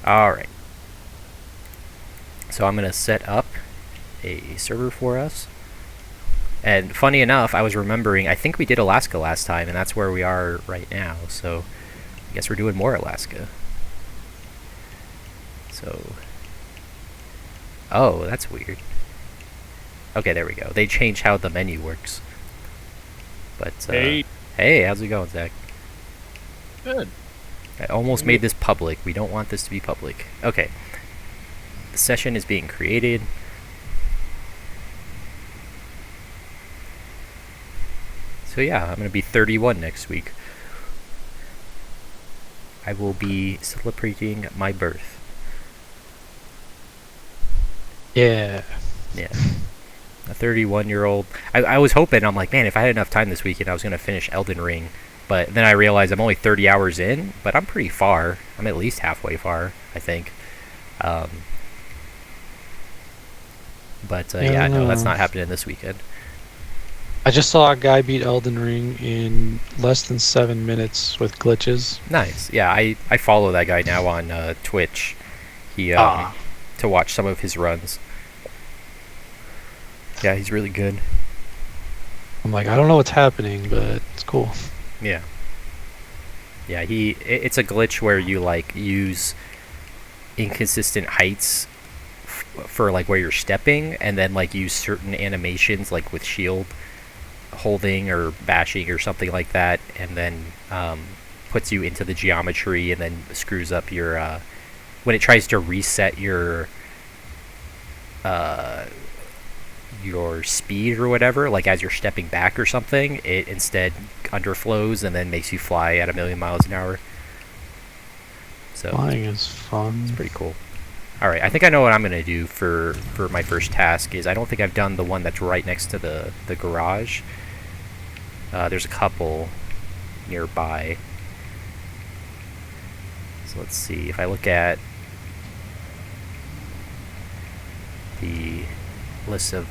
Alright. So I'm going to set up a server for us. And funny enough, I was remembering, I think we did Alaska last time, and that's where we are right now. So I guess we're doing more Alaska. So... Oh, that's weird. Okay, there we go. They changed how the menu works. But, Hey. Hey, how's it going, Zach? Good. I almost made this public. We don't want this to be public. Okay. The session is being created. So yeah, I'm going to be 31 next week. I will be celebrating my birth. Yeah. Yeah. A 31-year-old. I was hoping, I'm like, man, if I had enough time this weekend, I was going to finish Elden Ring. But then I realized I'm only 30 hours in, but I'm pretty far. I'm at least halfway far, I think. Yeah, no, that's not happening this weekend. I just saw a guy beat Elden Ring in less than 7 minutes with glitches. Nice. Yeah, I follow that guy now on Twitch. He to watch some of his runs. Yeah, he's really good. I'm like, I don't know what's happening, but it's cool. Yeah. Yeah, it's a glitch where you like use inconsistent heights for like where you're stepping, and then like use certain animations like with shield holding or bashing or something like that, and then puts you into the geometry and then screws up your when it tries to reset your speed or whatever, like as you're stepping back or something, it instead underflows and then makes you fly at 1,000,000 miles an hour. So flying is fun. It's pretty cool. Alright, I think I know what I'm going to do for my first task. Is I don't think I've done the one that's right next to the garage. There's a couple nearby. So let's see. If I look at the list of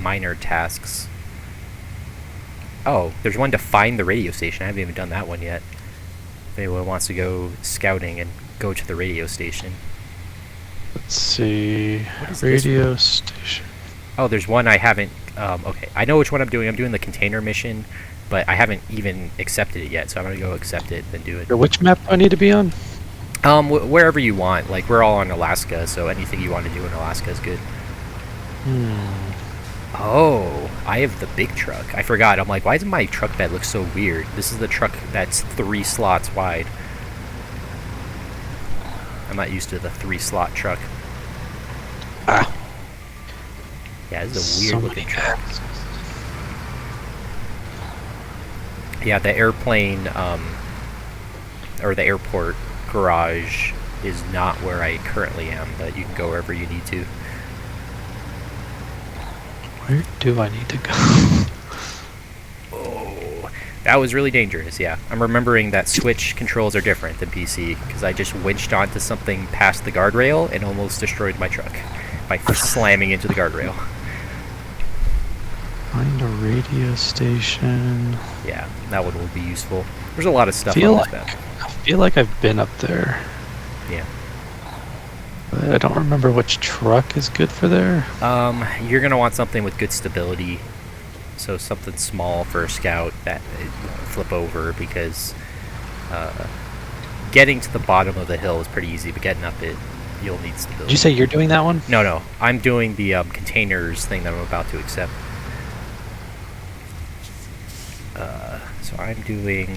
minor tasks. Oh, there's one to find the radio station. I haven't even done that one yet. If anyone wants to go scouting and go to the radio station. Let's see. Radio station. Oh, there's one I haven't... okay, I know which one I'm doing. I'm doing the container mission, but I haven't even accepted it yet, so I'm going to go accept it and do it. Which map do I need to be on? Wherever you want. Like, we're all in Alaska, so anything you want to do in Alaska is good. Oh, I have the big truck. I forgot. I'm like, why does my truck bed look so weird? This is the truck that's 3 slots wide. I'm not used to the 3-slot truck. Ah. Yeah, this is a weird looking truck. Yeah, the airplane, or the airport garage is not where I currently am, but you can go wherever you need to. Where do I need to go? Oh, that was really dangerous, yeah. I'm remembering that Switch controls are different than PC, because I just winched onto something past the guardrail and almost destroyed my truck by slamming into the guardrail. Find a radio station. Yeah, that one will be useful. There's a lot of stuff on this map. I feel like I've been up there. Yeah. But I don't remember which truck is good for there. You're gonna want something with good stability. So something small for a scout that it won't flip over, because getting to the bottom of the hill is pretty easy, but getting up it, you'll need stability. Did you say you're doing that one? No. I'm doing the containers thing that I'm about to accept. So I'm doing...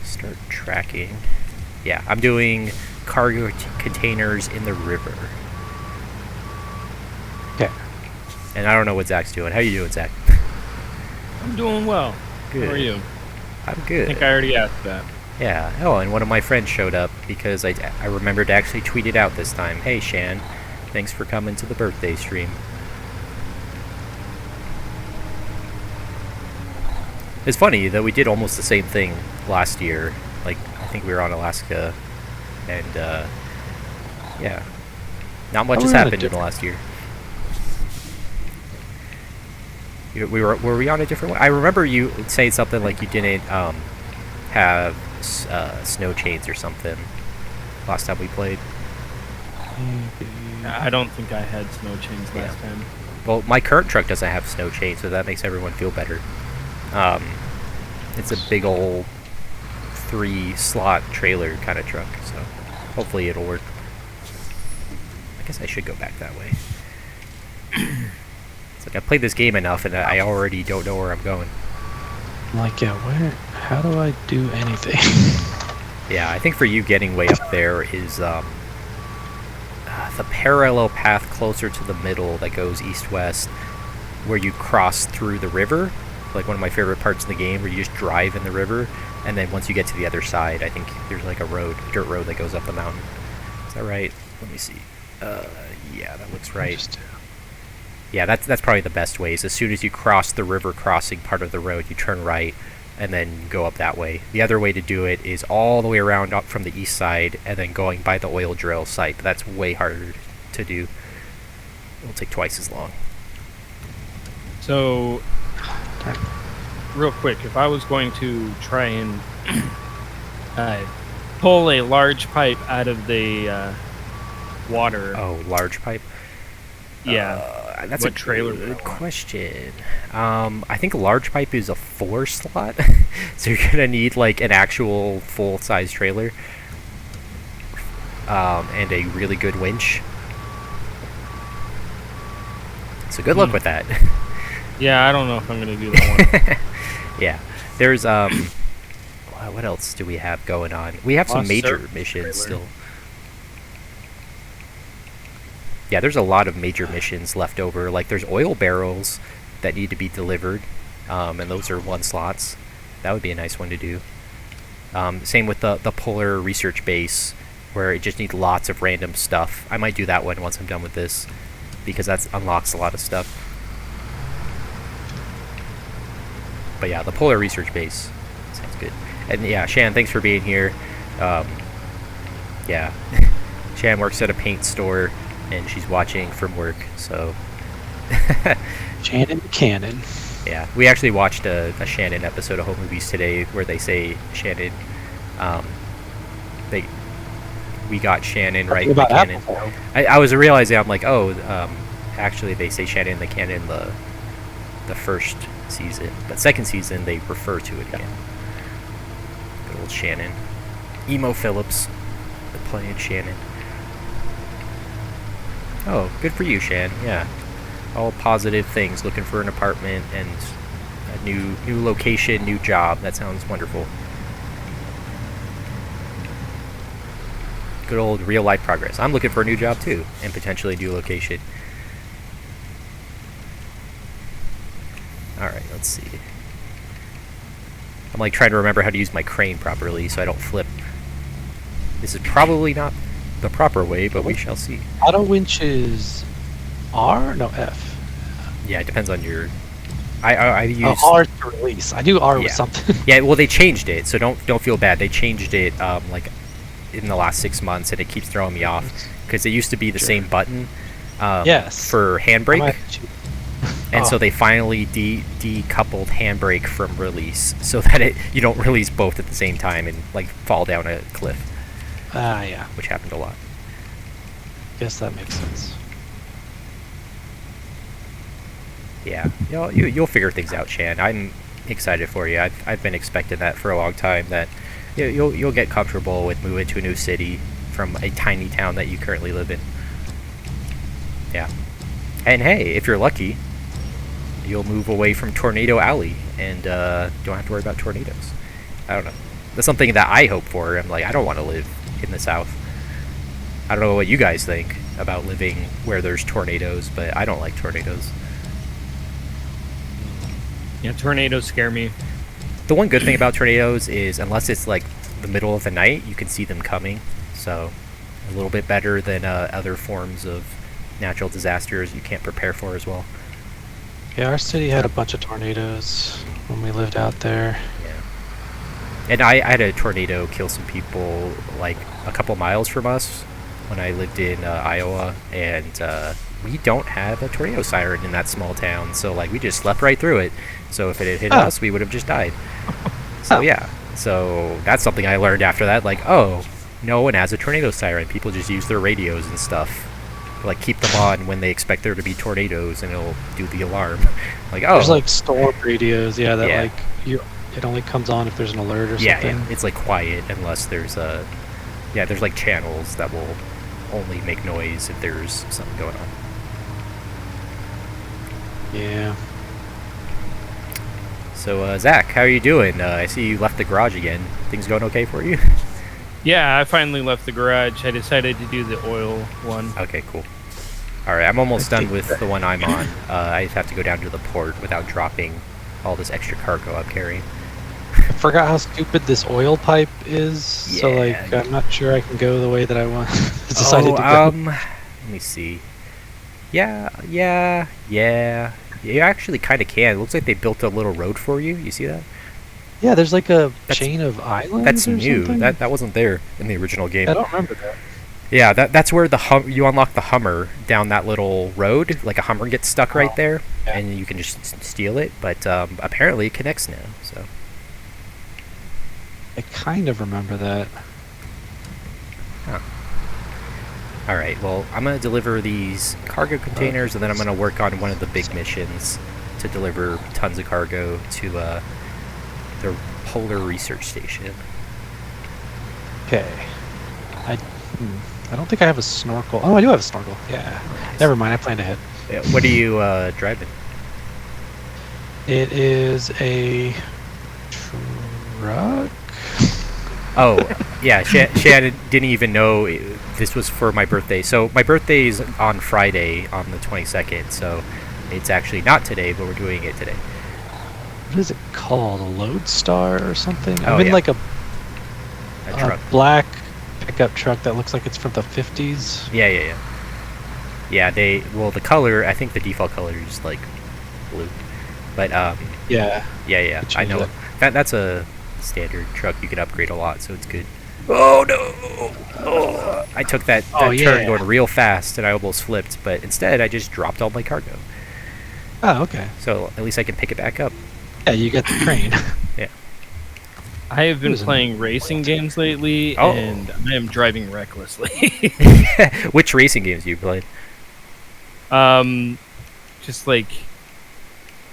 Start tracking. Yeah, I'm doing cargo containers in the river. Okay. And I don't know what Zach's doing. How you doing, Zach? I'm doing well. Good. How are you? I'm good. I think I already asked that. Yeah. Oh, and one of my friends showed up because I remembered to actually tweet it out this time. Hey, Shan, thanks for coming to the birthday stream. It's funny that we did almost the same thing last year. Like, I think we were on Alaska, and yeah, not much has happened in the last year. Were we on a different one? I remember you saying something like you didn't have snow chains or something. last time we played. I don't think I had snow chains last time. Well, my current truck doesn't have snow chain, so that makes everyone feel better. It's a big old 3-slot trailer kind of truck, so hopefully it'll work. I guess I should go back that way. It's like I played this game enough, and I already don't know where I'm going. I'm like, yeah, how do I do anything? Yeah, I think for you getting way up there is the parallel path closer to the middle that goes east-west, where you cross through the river. Like one of my favorite parts of the game, where you just drive in the river, and then once you get to the other side, I think there's like a dirt road that goes up the mountain. Is that right? Let me see. Yeah, that looks right. Yeah, that's probably the best way. Is as soon as you cross the river crossing part of the road, you turn right, and then go up that way. The other way to do it is all the way around up from the east side, and then going by the oil drill site. But that's way harder to do. It'll take twice as long. So, real quick, if I was going to try and pull a large pipe out of the water. Oh, large pipe? Yeah. That's what a trailer good question. I think large pipe is a 4-slot, so you're gonna need like an actual full-size trailer, and a really good winch. So good luck with that. Yeah, I don't know if I'm gonna do that one. Yeah, there's what else do we have going on? We have some major missions still. Yeah, there's a lot of major missions left over. Like, there's oil barrels that need to be delivered, and those are 1-slots. That would be a nice one to do. Same with the polar research base, where it just needs lots of random stuff. I might do that one once I'm done with this, because that unlocks a lot of stuff. But yeah, the polar research base sounds good. And yeah, Shan, thanks for being here. Yeah, Shan works at a paint store, and she's watching from work, so... Shannon Cannon. Yeah, we actually watched a Shannon episode of Home Movies today, where they say Shannon... we got Shannon right in the canon. I was realizing, I'm like, oh, actually they say Shannon in the canon the first season, but second season they refer to it again. Good old Shannon. Emo Phillips playing Shannon. Oh, good for you, Shan. Yeah, all positive things. Looking for an apartment and a new location, new job. That sounds wonderful. Good old real life progress. I'm looking for a new job too, and potentially a new location. All right, let's see. I'm like trying to remember how to use my crane properly so I don't flip. This is probably not the proper way, but we shall see. Auto winches R? No, F. Yeah, it depends on your... I use... Oh, R to release. I do R with something. Yeah, well, they changed it, so don't feel bad. They changed it, like, in the last 6 months, and it keeps throwing me off. Because it used to be the same button for handbrake. And so they finally decoupled handbrake from release, so that you don't release both at the same time and, like, fall down a cliff. Yeah. Which happened a lot. Guess that makes sense. Yeah, you'll figure things out, Shan. I'm excited for you. I've been expecting that for a long time. That you'll get comfortable with moving to a new city from a tiny town that you currently live in. Yeah, and hey, if you're lucky, you'll move away from Tornado Alley and don't have to worry about tornadoes. I don't know. That's something that I hope for. I'm like, I don't want to live in the South. I don't know what you guys think about living where there's tornadoes, but I don't like tornadoes. Yeah, tornadoes scare me. The one good thing about tornadoes is, unless it's like the middle of the night, you can see them coming. So, a little bit better than other forms of natural disasters you can't prepare for as well. Yeah, our city had a bunch of tornadoes when we lived out there. Yeah. And I had a tornado kill some people like a couple miles from us when I lived in Iowa, and we don't have a tornado siren in that small town, so like we just slept right through it. So if it had hit us, we would have just died. So yeah, so that's something I learned after that. Like, oh, No one has a tornado siren. People just use their radios and stuff. Like, keep them on when they expect there to be tornadoes, and it'll do the alarm. Like, oh. There's like storm radios, that Yeah. like it only comes on if there's an alert or Yeah, something. yeah. It's like quiet unless there's there's like channels that will only make noise if there's something going on. Yeah. So, Zach, how are you doing? I see you left the garage again. Things going okay for you? Yeah, I finally left the garage. I decided to do the oil one. Okay, cool. Alright, I'm almost done with the one I'm on. I just have to go down to the port without dropping all this extra cargo I'm carrying. I forgot how stupid this oil pipe is, so like Yeah. I'm not sure I can go the way that I want. Decided to go. Let me see. Yeah. You actually kind of can. It looks like they built a little road for you. You see that? Yeah, there's like a That's- chain of islands. That's or new. something? That wasn't there in the original game. I don't remember that. Yeah, that's where you unlock the Hummer down that little road. Like a Hummer gets stuck right there, yeah. and you can just steal it. But apparently it connects now. So I kind of remember that. all right. Well, I'm gonna deliver these cargo containers, and then I'm gonna work on one of the big missions to deliver tons of cargo to the Polar Research Station. Okay. I don't think I have a snorkel. Oh, I do have a snorkel. Yeah. Never mind. I planned ahead. What are you driving? It is a truck. Oh, yeah. Shannon didn't even know this was for my birthday. So my birthday is on Friday, on the 22nd. So it's actually not today, but we're doing it today. What is it called? A Lodestar or something? Oh, I'm in yeah. like a Truck. black pickup truck that looks like it's from the 50s. Yeah. Yeah, the color, I think the default color is like blue. But Yeah. yeah. Could I change know that. that's a standard truck. You can upgrade a lot, so it's good. Oh no! Oh, I took that Oh, turn yeah. going real fast, and I almost flipped. But instead, I just dropped all my cargo. Oh, okay. So at least I can pick it back up. Yeah, you get the crane. I have been Who's in playing racing games lately, Oh. and I am driving recklessly. Which racing games do you play? Just like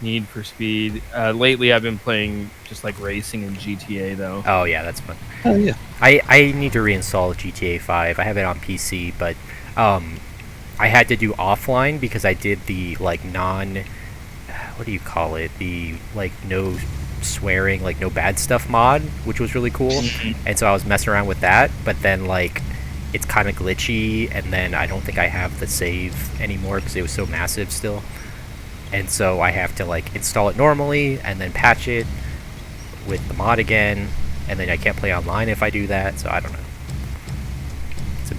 Need for Speed. Lately, I've been playing just like racing in GTA, though. Oh yeah, that's fun. Oh, yeah. I need to reinstall GTA 5. I have it on PC, but I had to do offline because I did the like what do you call it? The like no swearing, like no bad stuff mod, which was really cool. And so I was messing around with that, but then like it's kind of glitchy, and then I don't think I have the save anymore because it was so massive still. And so I have to like install it normally and then patch it with the mod again, and then I can't play online if I do that. So I don't know. It's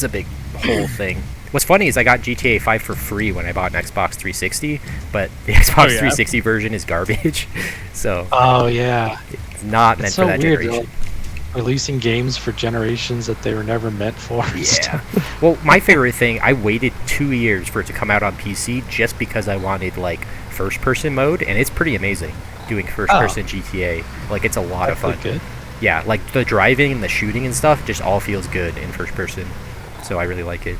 a big whole thing. What's funny is I got GTA 5 for free when I bought an Xbox 360, but the Xbox 360 version is garbage. So Oh, yeah. it's not meant It's for so that weird. generation. Like, releasing games for generations that they were never meant for. and Yeah. stuff. Well, my favorite thing, I waited 2 years for it to come out on PC just because I wanted like first-person mode, and it's pretty amazing doing first-person GTA. Like it's a lot of That's fun. good. Yeah, like the driving and the shooting and stuff just all feels good in first person. So I really like it.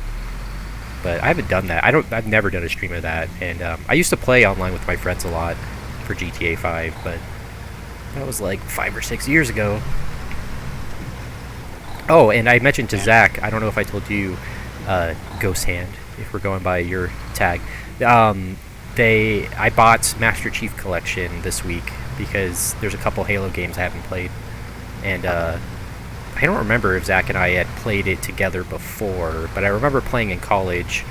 But I haven't done that. I've never done a stream of that, and I used to play online with my friends a lot for GTA 5, but that was like 5 or 6 years ago. Oh, and I mentioned to Zach, I don't know if I told you, Ghost Hand, if we're going by your tag. I bought Master Chief Collection this week because there's a couple Halo games I haven't played, and I don't remember if Zach and I had played it together before, but I remember playing in college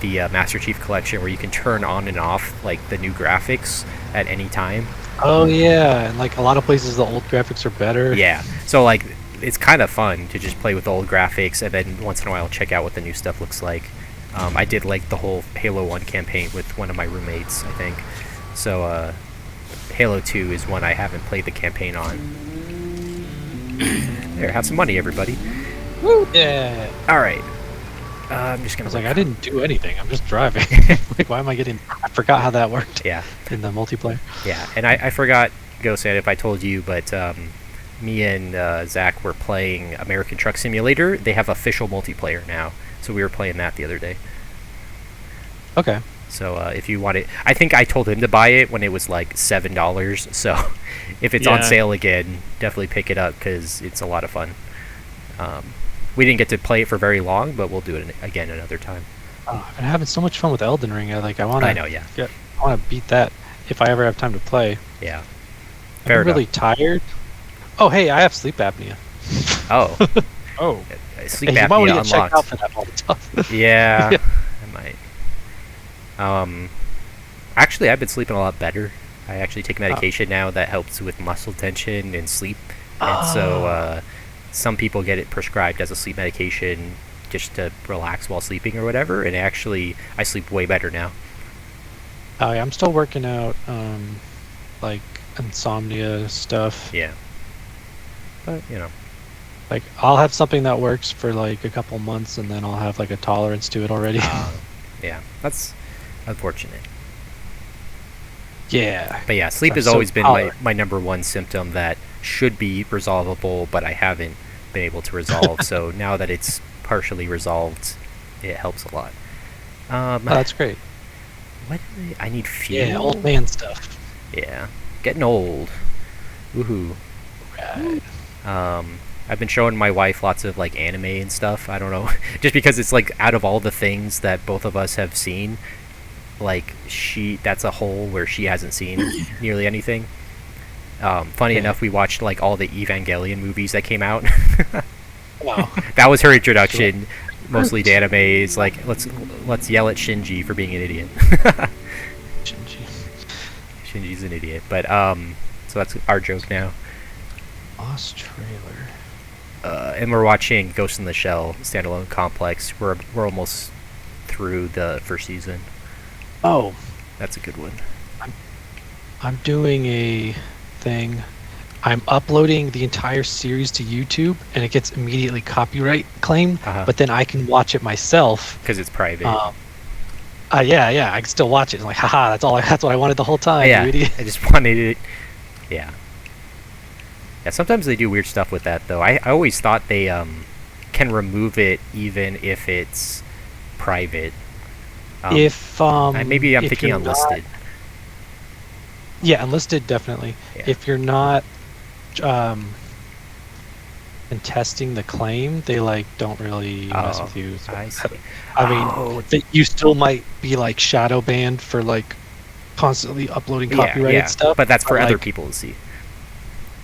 the Master Chief Collection where you can turn on and off like the new graphics at any time. Oh, yeah. And like a lot of places, the old graphics are better. Yeah, so like it's kind of fun to just play with the old graphics and then once in a while check out what the new stuff looks like. I did like the whole Halo 1 campaign with one of my roommates, I think. So Halo 2 is one I haven't played the campaign on. There, have some money, everybody. Woo! Yeah. All right. I'm just I gonna. was like, I didn't do anything. I'm just driving. Like, why am I getting... I forgot how that worked Yeah, in the multiplayer. yeah, and I forgot, Ghost, if I told you, but me and Zach were playing American Truck Simulator. They have official multiplayer now, so we were playing that the other day. Okay. So if you want it, I think I told him to buy it when it was like $7. So if it's on Yeah. sale again, definitely pick it up because it's a lot of fun. We didn't get to play it for very long, but we'll do it again another time. Oh, I've been having so much fun with Elden Ring. I want I know, yeah. I want to beat that if I ever have time to play. Yeah. I'm Fair enough. really tired. Oh, hey, I have sleep apnea. Oh, Oh, sleep Hey, you might want to apnea get checked out unlocked. for that all the time. Yeah, Yeah. I might. Actually, I've been sleeping a lot better. I actually take medication now that helps with muscle tension and sleep. And so some people get it prescribed as a sleep medication just to relax while sleeping or whatever. And actually, I sleep way better now. Oh, yeah, I'm still working out, like insomnia stuff. Yeah. But, you know. Like, I'll have something that works for like a couple months, and then I'll have like a tolerance to it already. Yeah, that's unfortunate. Yeah. But yeah, sleep I'm has so always been tolerant. my number one symptom that should be resolvable, but I haven't been able to resolve. So now that it's partially resolved, it helps a lot. Oh, that's great. What? I need fuel. Yeah, old man stuff. Yeah, getting old. Woohoo. Right. I've been showing my wife lots of like anime and stuff. I don't know, just because it's like out of all the things that both of us have seen, like that's a hole where she hasn't seen nearly anything. Funny Yeah. enough, we watched like all the Evangelion movies that came out. Wow. That was her introduction, mostly to anime. Is like let's yell at Shinji for being an idiot. Shinji. Shinji's an idiot, but so that's our joke now. Lost trailer. And we're watching Ghost in the Shell standalone complex. We're almost through the first season. Oh, That's a good one. I'm doing a thing. I'm uploading the entire series to YouTube, and it gets immediately copyright claimed. Uh-huh. But then I can watch it myself. Because it's private. Yeah, I can still watch it. I'm like, haha, that's what I wanted the whole time. Yeah, You idiot. I just wanted it. Yeah. Yeah, sometimes they do weird stuff with that, though. I always thought they can remove it even if it's private. If maybe I'm if thinking you're unlisted. Yeah, unlisted definitely. Yeah. If you're not contesting the claim, they like don't really mess with you. So, I see. I mean, Oh, you still might be like shadow banned for like constantly uploading copyrighted stuff. but that's for other like, people to see.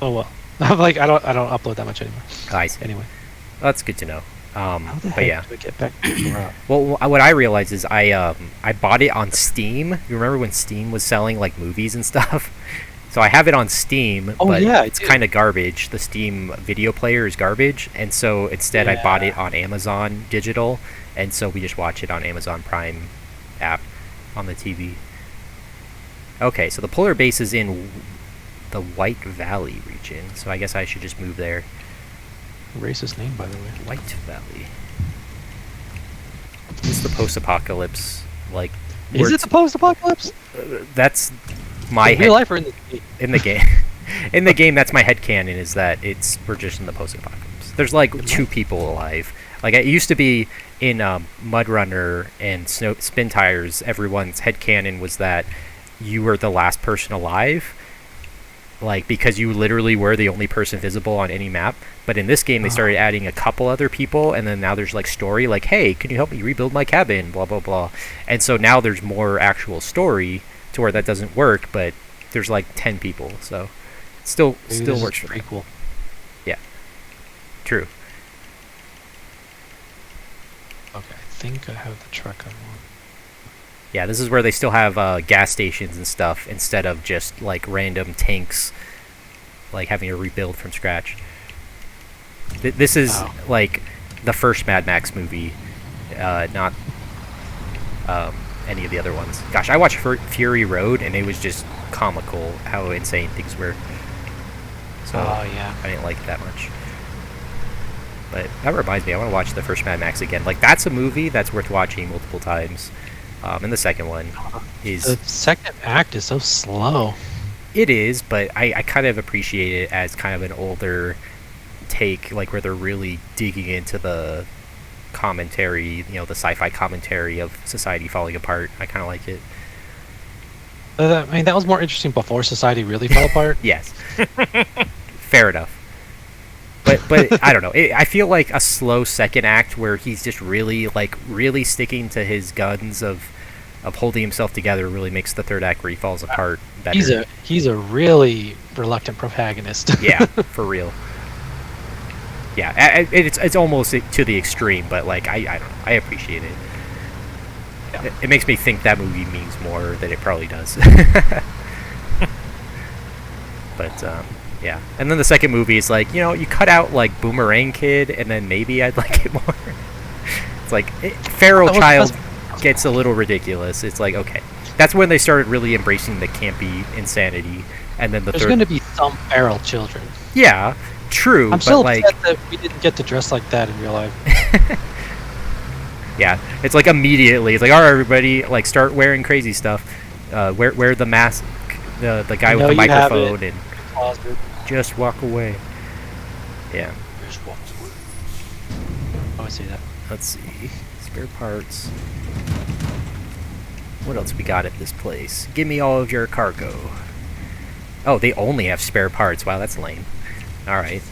Oh well. I'm like I don't upload that much anymore. I see. Anyway, That's good to know. how the But heck yeah. do I get back to the route? Well, what I realized is I bought it on Steam. You remember when Steam was selling like movies and stuff? So I have it on Steam, Oh, but yeah, I it's do. kind of garbage. The Steam video player is garbage, and so instead I bought it on Amazon Digital, and so we just watch it on Amazon Prime app on the TV. Okay, so the polar base is in the White Valley region, so I guess I should just move there. Racist name, by the way. White Valley. It's the post-apocalypse, like. Is where it the post-apocalypse? That's my In head real life or in the in the game. In the game, that's my headcanon, is that we're just in the post-apocalypse. There's like 2 people alive. Like it used to be in Mud Runner and Spin Tires. Everyone's headcanon was that you were the last person alive, like because you literally were the only person visible on any map. But in this game, they started adding a couple other people, and then now there's like story, like, hey, can you help me rebuild my cabin? Blah blah blah. And so now there's more actual story to where that doesn't work, but there's like 10 people, so still works for me. prequel. Yeah, true. Okay, I think I have the truck I want. Yeah, this is where they still have gas stations and stuff instead of just like random tanks, like having to rebuild from scratch. This is like the first Mad Max movie, not any of the other ones. Gosh, I watched Fury Road, and it was just comical how insane things were. So yeah. I didn't like it that much. But that reminds me, I want to watch the first Mad Max again. Like, that's a movie that's worth watching multiple times. And the second one is... The second act is so slow. It is, but I kind of appreciate it as kind of an older take, like where they're really digging into the commentary, the sci-fi commentary of society falling apart. I kind of like it. I mean, that was more interesting before society really fell apart. Yes. Fair enough. But I don't know. I feel like a slow second act where he's just really sticking to his guns of holding himself together really makes the third act where he falls apart better. He's a really reluctant protagonist. Yeah, for real. Yeah, it's almost to the extreme, but like I don't know. I appreciate it. Yeah. It makes me think that movie means more than it probably does. But yeah, and then the second movie is like, you cut out like Boomerang Kid, and then maybe I'd like it more. It's like Feral Child gets a little ridiculous. It's like, okay, that's when they started really embracing the campy insanity, and then there's going to be some feral children. Yeah, true. I'm still but upset that we didn't get to dress like that in real life. Yeah, it's like immediately, it's like, all right, everybody, like start wearing crazy stuff. Wear the mask, the guy with the microphone, and just walk away. Yeah. Just walk away. Oh, I see that. Let's see. Spare parts. What else we got at this place? Give me all of your cargo. Oh, they only have spare parts. Wow, that's lame. Alright.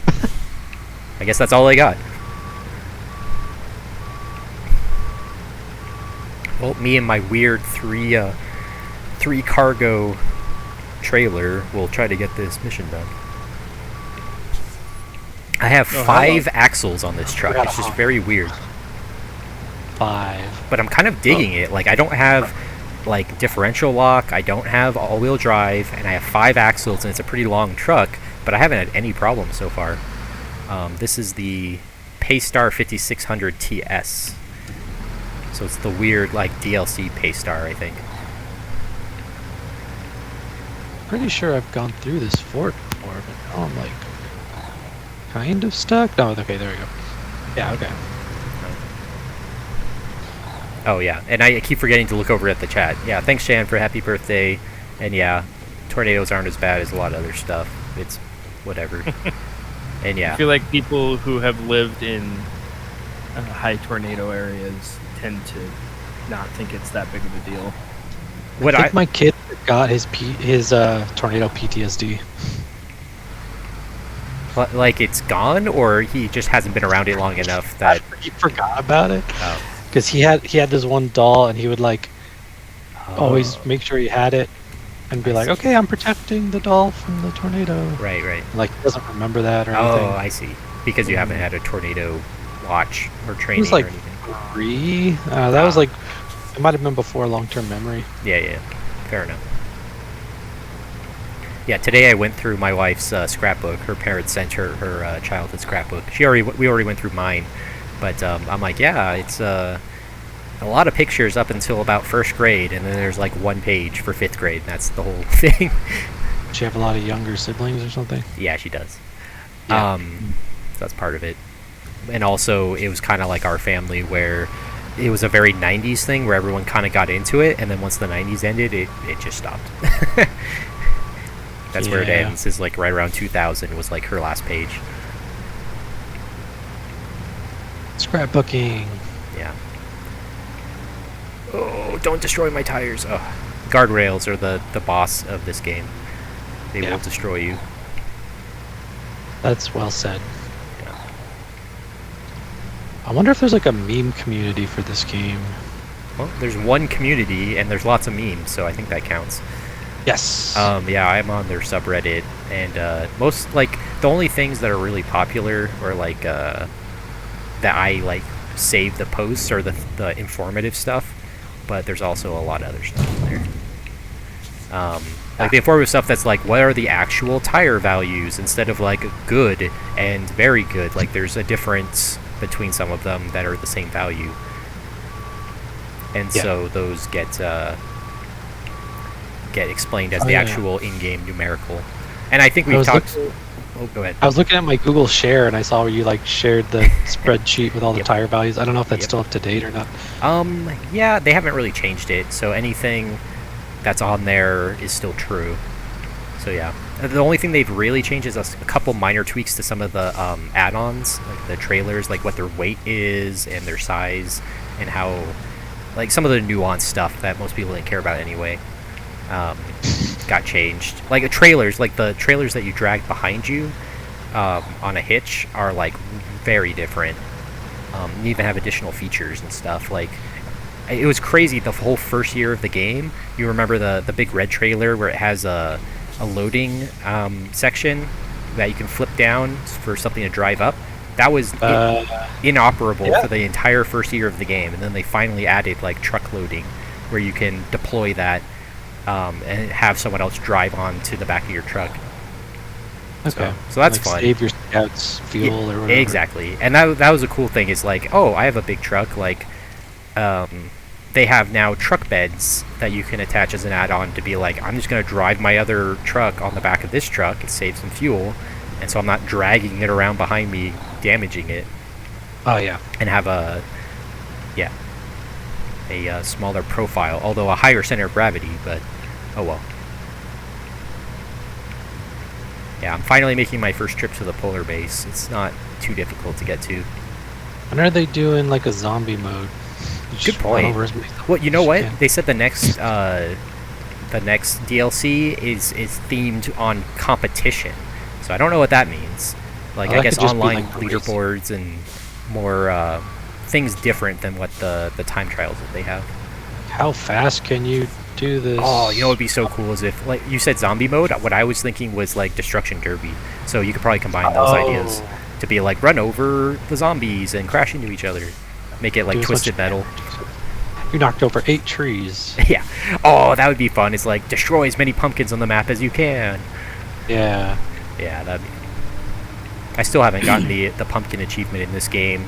I guess that's all I got. Well, me and my weird three cargo trailer will try to get this mission done. I have 5 axles on this truck. It's just very weird. 5. But I'm kind of digging it. Like, I don't have like differential lock, I don't have all-wheel drive, and I have 5 axles, and it's a pretty long truck, but I haven't had any problems so far. This is the Paystar 5600 TS. So it's the weird, like, DLC Paystar, I think. Pretty sure I've gone through this fort before, but now I'm like kind of stuck. No, okay, there we go. Yeah, okay. Oh yeah, and I keep forgetting to look over at the chat. Yeah, thanks Shan for happy birthday. And yeah, tornadoes aren't as bad as a lot of other stuff. It's whatever. And yeah, I feel like people who have lived in high tornado areas tend to not think it's that big of a deal. I think my kid got his tornado PTSD. Like it's gone, or he just hasn't been around it long enough that he forgot about it. Oh. Because he had this one doll, and he would like always make sure he had it, and be like, "Okay, I'm protecting the doll from the tornado." Right. Like he doesn't remember that or anything. Oh, I see. Because you haven't had a tornado watch or It training was like or anything. 3. That was like, it might have been before long-term memory. Yeah. Fair enough. Yeah, today I went through my wife's scrapbook. Her parents sent her childhood scrapbook. We already went through mine, but I'm like, yeah, it's a lot of pictures up until about 1st grade, and then there's like 1 page for 5th grade, and that's the whole thing. Does she have a lot of younger siblings or something? Yeah, she does. Yeah. So that's part of it. And also, it was kind of like our family, where it was a very 90s thing, where everyone kind of got into it, and then once the 90s ended, it just stopped. That's where it ends, is like right around 2000 was like her last page. Scrapbooking. Yeah. Oh, don't destroy my tires. Oh. Guardrails are the boss of this game. They will destroy you. That's well said. Yeah. I wonder if there's like a meme community for this game. Well, there's one community, and there's lots of memes, so I think that counts. Yes. Yeah, I'm on their subreddit, and most, like, the only things that are really popular, or like that I like save the posts, are the informative stuff, but there's also a lot of other stuff in there. Like the informative stuff that's like, what are the actual tire values, instead of like good and very good. Like there's a difference between some of them that are the same value, and so those get explained as the actual in-game numerical. And I think we've talked. Oh, go ahead. I was looking at my Google Share, and I saw where you like shared the spreadsheet with all the tire values. I don't know if that's still up to date or not. Yeah, they haven't really changed it, so anything that's on there is still true. So yeah, the only thing they've really changed is a couple minor tweaks to some of the add-ons, like the trailers, like what their weight is and their size, and how, like some of the nuanced stuff that most people didn't care about anyway, got changed. Like the trailers that you drag behind you on a hitch are like very different. You even have additional features and stuff. Like it was crazy the whole first year of the game. You remember the big red trailer where it has a loading section that you can flip down for something to drive up? That was inoperable for the entire first year of the game, and then they finally added like truck loading, where you can deploy that and have someone else drive on to the back of your truck. Okay. So that's like fun. Save your scouts fuel or whatever. Exactly, and that was a cool thing. Is like, oh, I have a big truck. Like, they have now truck beds that you can attach as an add-on to be like, I'm just going to drive my other truck on the back of this truck and save some fuel, and so I'm not dragging it around behind me, damaging it. Oh yeah. And have a smaller profile, although a higher center of gravity, but oh well. Yeah, I'm finally making my first trip to the polar base. It's not too difficult to get to. When are they doing like a zombie mode? Good point. Well, you know what? They said the next DLC is themed on competition. So I don't know what that means. Like, I guess online leaderboards and more things different than what the time trials that they have. How fast can you do this? Oh, you know what would be so cool is if, like, you said zombie mode. What I was thinking was like Destruction Derby. So you could probably combine those ideas to be like run over the zombies and crash into each other. Make it like Twisted Metal. You knocked over 8 trees. Yeah. Oh, that would be fun. It's like destroy as many pumpkins on the map as you can. Yeah. Yeah, that'd be... I still haven't gotten the pumpkin achievement in this game,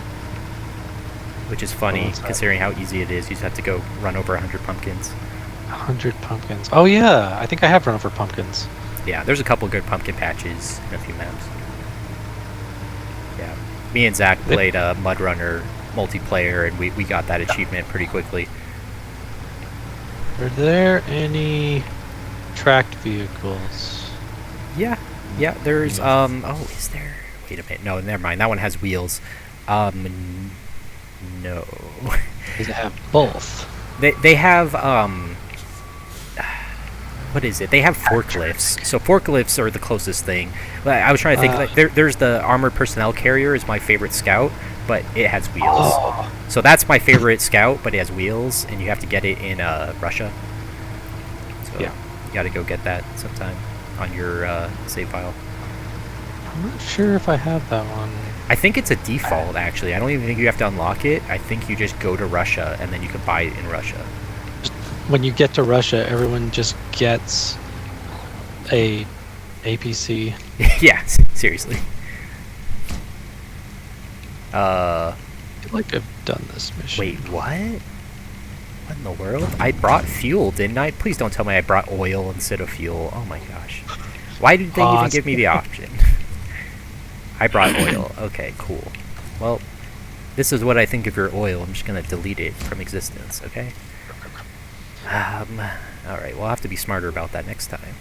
which is funny considering how easy it is. You just have to go run over 100 pumpkins. 100 pumpkins. Oh yeah, I think I have run over pumpkins. Yeah, there's a couple good pumpkin patches in a few maps. Yeah. Me and Zach played Mud Runner multiplayer, and we got that achievement pretty quickly. Are there any tracked vehicles? Yeah, there's oh, is there? Wait a minute. No, never mind. That one has wheels. No. Does it have both? They have what is it? They have forklifts. So forklifts are the closest thing. I was trying to think. Like, there's the armored personnel carrier is my favorite scout, but it has wheels. So that's my favorite scout, but it has wheels, and you have to get it in Russia. So you got to go get that sometime on your save file. I'm not sure if I have that one. I think it's a default, actually. I don't even think you have to unlock it. I think you just go to Russia, and then you can buy it in Russia. When you get to Russia, everyone just gets a APC. Yeah, seriously. I feel like I've done this mission. Wait, what? What in the world? I brought fuel, didn't I? Please don't tell me I brought oil instead of fuel. Oh my gosh. Why did they even give me the option? I brought oil. Okay, cool. Well, this is what I think of your oil. I'm just going to delete it from existence, okay? Alright, we'll have to be smarter about that next time.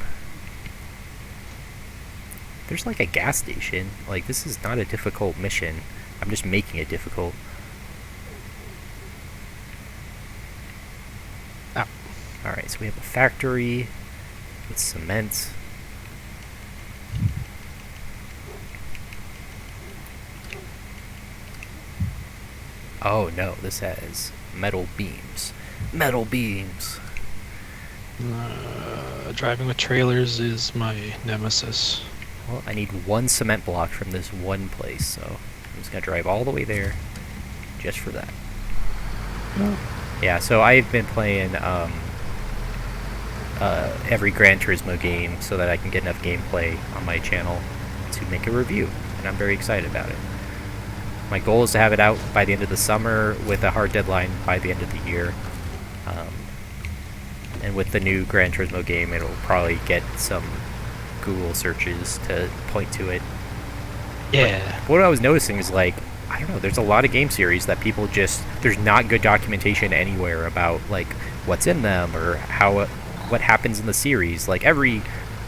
There's like a gas station. Like, this is not a difficult mission. I'm just making it difficult. Ah. Alright, so we have a factory with cement. Oh no, this has metal beams. Metal beams! Driving with trailers is my nemesis. Well, I need one cement block from this one place, so I'm just gonna drive all the way there just for that. Yeah, so I've been playing every Gran Turismo game so that I can get enough gameplay on my channel to make a review, and I'm very excited about it. My goal is to have it out by the end of the summer with a hard deadline by the end of the year. And with the new Gran Turismo game, it'll probably get some Google searches to point to it. Yeah. But what I was noticing is, like, I don't know, there's a lot of game series that people just, there's not good documentation anywhere about, like, what's in them or what happens in the series. Like, every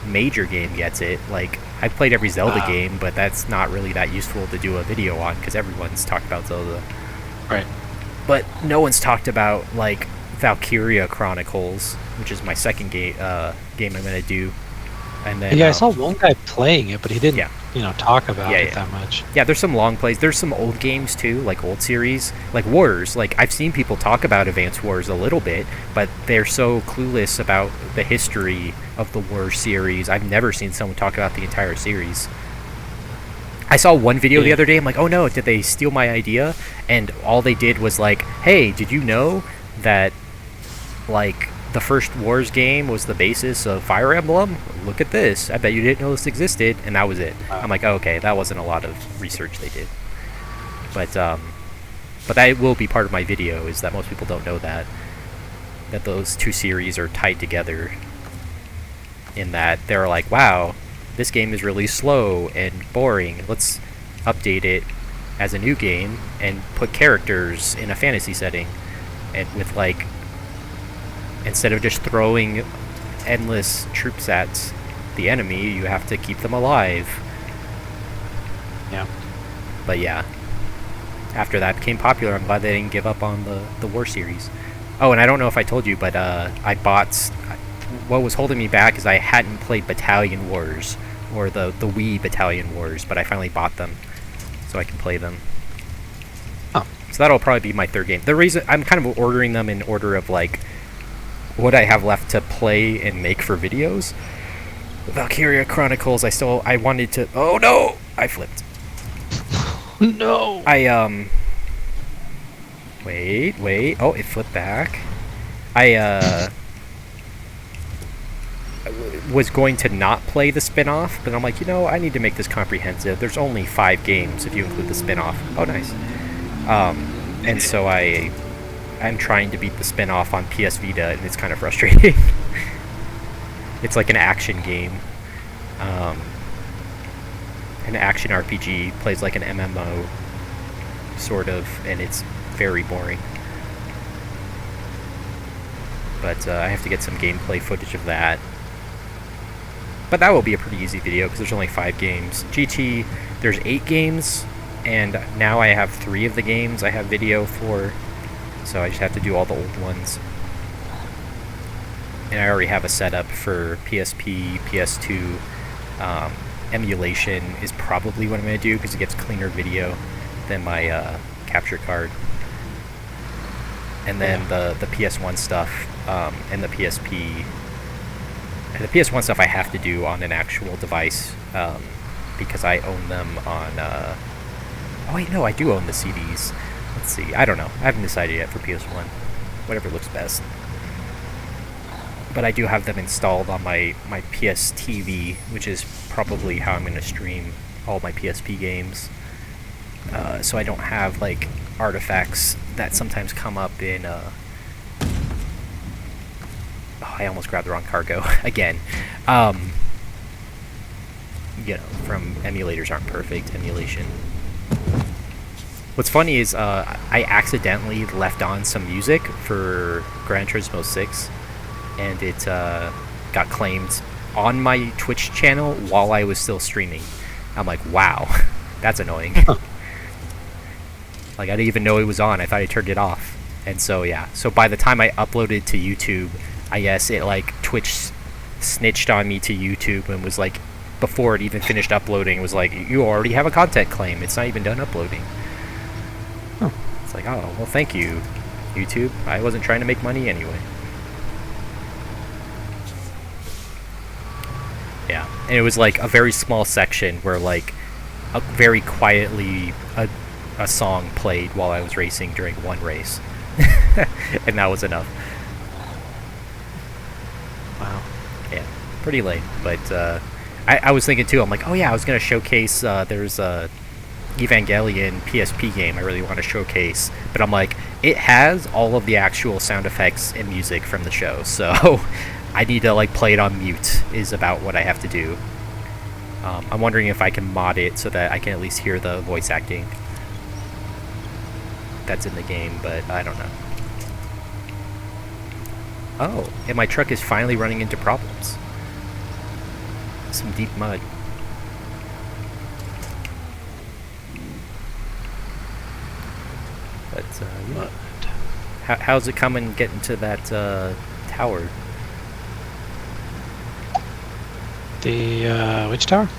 major game gets it. Like, I've played every Zelda Wow. game, but that's not really that useful to do a video on because everyone's talked about Zelda. Right. But no one's talked about like Valkyria Chronicles, which is my second game I'm gonna do. And then Yeah, I saw one guy playing it, but he didn't, Yeah. talk about Yeah, it yeah. that much. Yeah, there's some long plays. There's some old games too, like old series, like Wars. Like I've seen people talk about Advance Wars a little bit, but they're so clueless about the history of the Wars series. I've never seen someone talk about the entire series. I saw one video the Yeah. other day. I'm like, oh no, did they steal my idea? And all they did was like, hey, did you know that like the first Wars game was the basis of Fire Emblem? Look at this. I bet you didn't know this existed. And that was it. I'm like, oh, okay, that wasn't a lot of research they did. But that will be part of my video, is that most people don't know that those two series are tied together, in that they're like, wow, this game is really slow and boring. Let's update it as a new game and put characters in a fantasy setting, and with like, instead of just throwing endless troops at the enemy, you have to keep them alive. Yeah. But yeah, after that became popular, I'm glad they didn't give up on the War series. Oh, and I don't know if I told you, but I bought... What was holding me back is I hadn't played Battalion Wars, or the Wii Battalion Wars, but I finally bought them, so I can play them. Oh. So that'll probably be my third game. The reason... I'm kind of ordering them in order of, like, what I have left to play and make for videos. Valkyria Chronicles, I wanted to... Oh no! I flipped. No. Wait. Oh, it flipped back. I was going to not play the spin-off, but I'm like, I need to make this comprehensive. There's only 5 games if you include the spin-off. Oh, nice. And so I'm trying to beat the spin-off on PS Vita, and it's kind of frustrating. It's like an action game. An action RPG, plays like an MMO, sort of, and it's very boring. But I have to get some gameplay footage of that. But that will be a pretty easy video, because there's only 5 games. GT, there's 8 games, and now I have 3 of the games I have video for, so I just have to do all the old ones. And I already have a setup for PSP, PS2. Emulation is probably what I'm going to do, because it gets cleaner video than my capture card. And then the PS1 stuff, and the PSP... And the PS1 stuff I have to do on an actual device, because I own them on... Oh wait, no, I do own the CDs. Let's see, I don't know. I haven't decided yet for PS1. Whatever looks best. But I do have them installed on my PS TV, which is probably how I'm going to stream all my PSP games. So I don't have, like, artifacts that sometimes come up in... Oh, I almost grabbed the wrong cargo again. From emulators aren't perfect emulation. What's funny is I accidentally left on some music for Gran Turismo 6, and it got claimed on my Twitch channel while I was still streaming. I'm like, wow, that's annoying. Like, I didn't even know it was on. I thought I turned it off. And so, yeah. So by the time I uploaded to YouTube, I guess it, like, Twitch snitched on me to YouTube and was like, before it even finished uploading, it was like, you already have a content claim. It's not even done uploading. Huh. It's like, oh, well, thank you, YouTube. I wasn't trying to make money anyway. Yeah, and it was like a very small section where, like, very quietly a song played while I was racing during one race. And that was enough. Wow. Yeah, pretty lame. But I was thinking too, I'm like, oh yeah, I was going to showcase, there's a Evangelion PSP game I really want to showcase. But I'm like, it has all of the actual sound effects and music from the show, so I need to, like, play it on mute is about what I have to do. I'm wondering if I can mod it so that I can at least hear the voice acting that's in the game, but I don't know. Oh, and my truck is finally running into problems. some deep mud. But yeah. How's it coming getting to that tower? The which tower?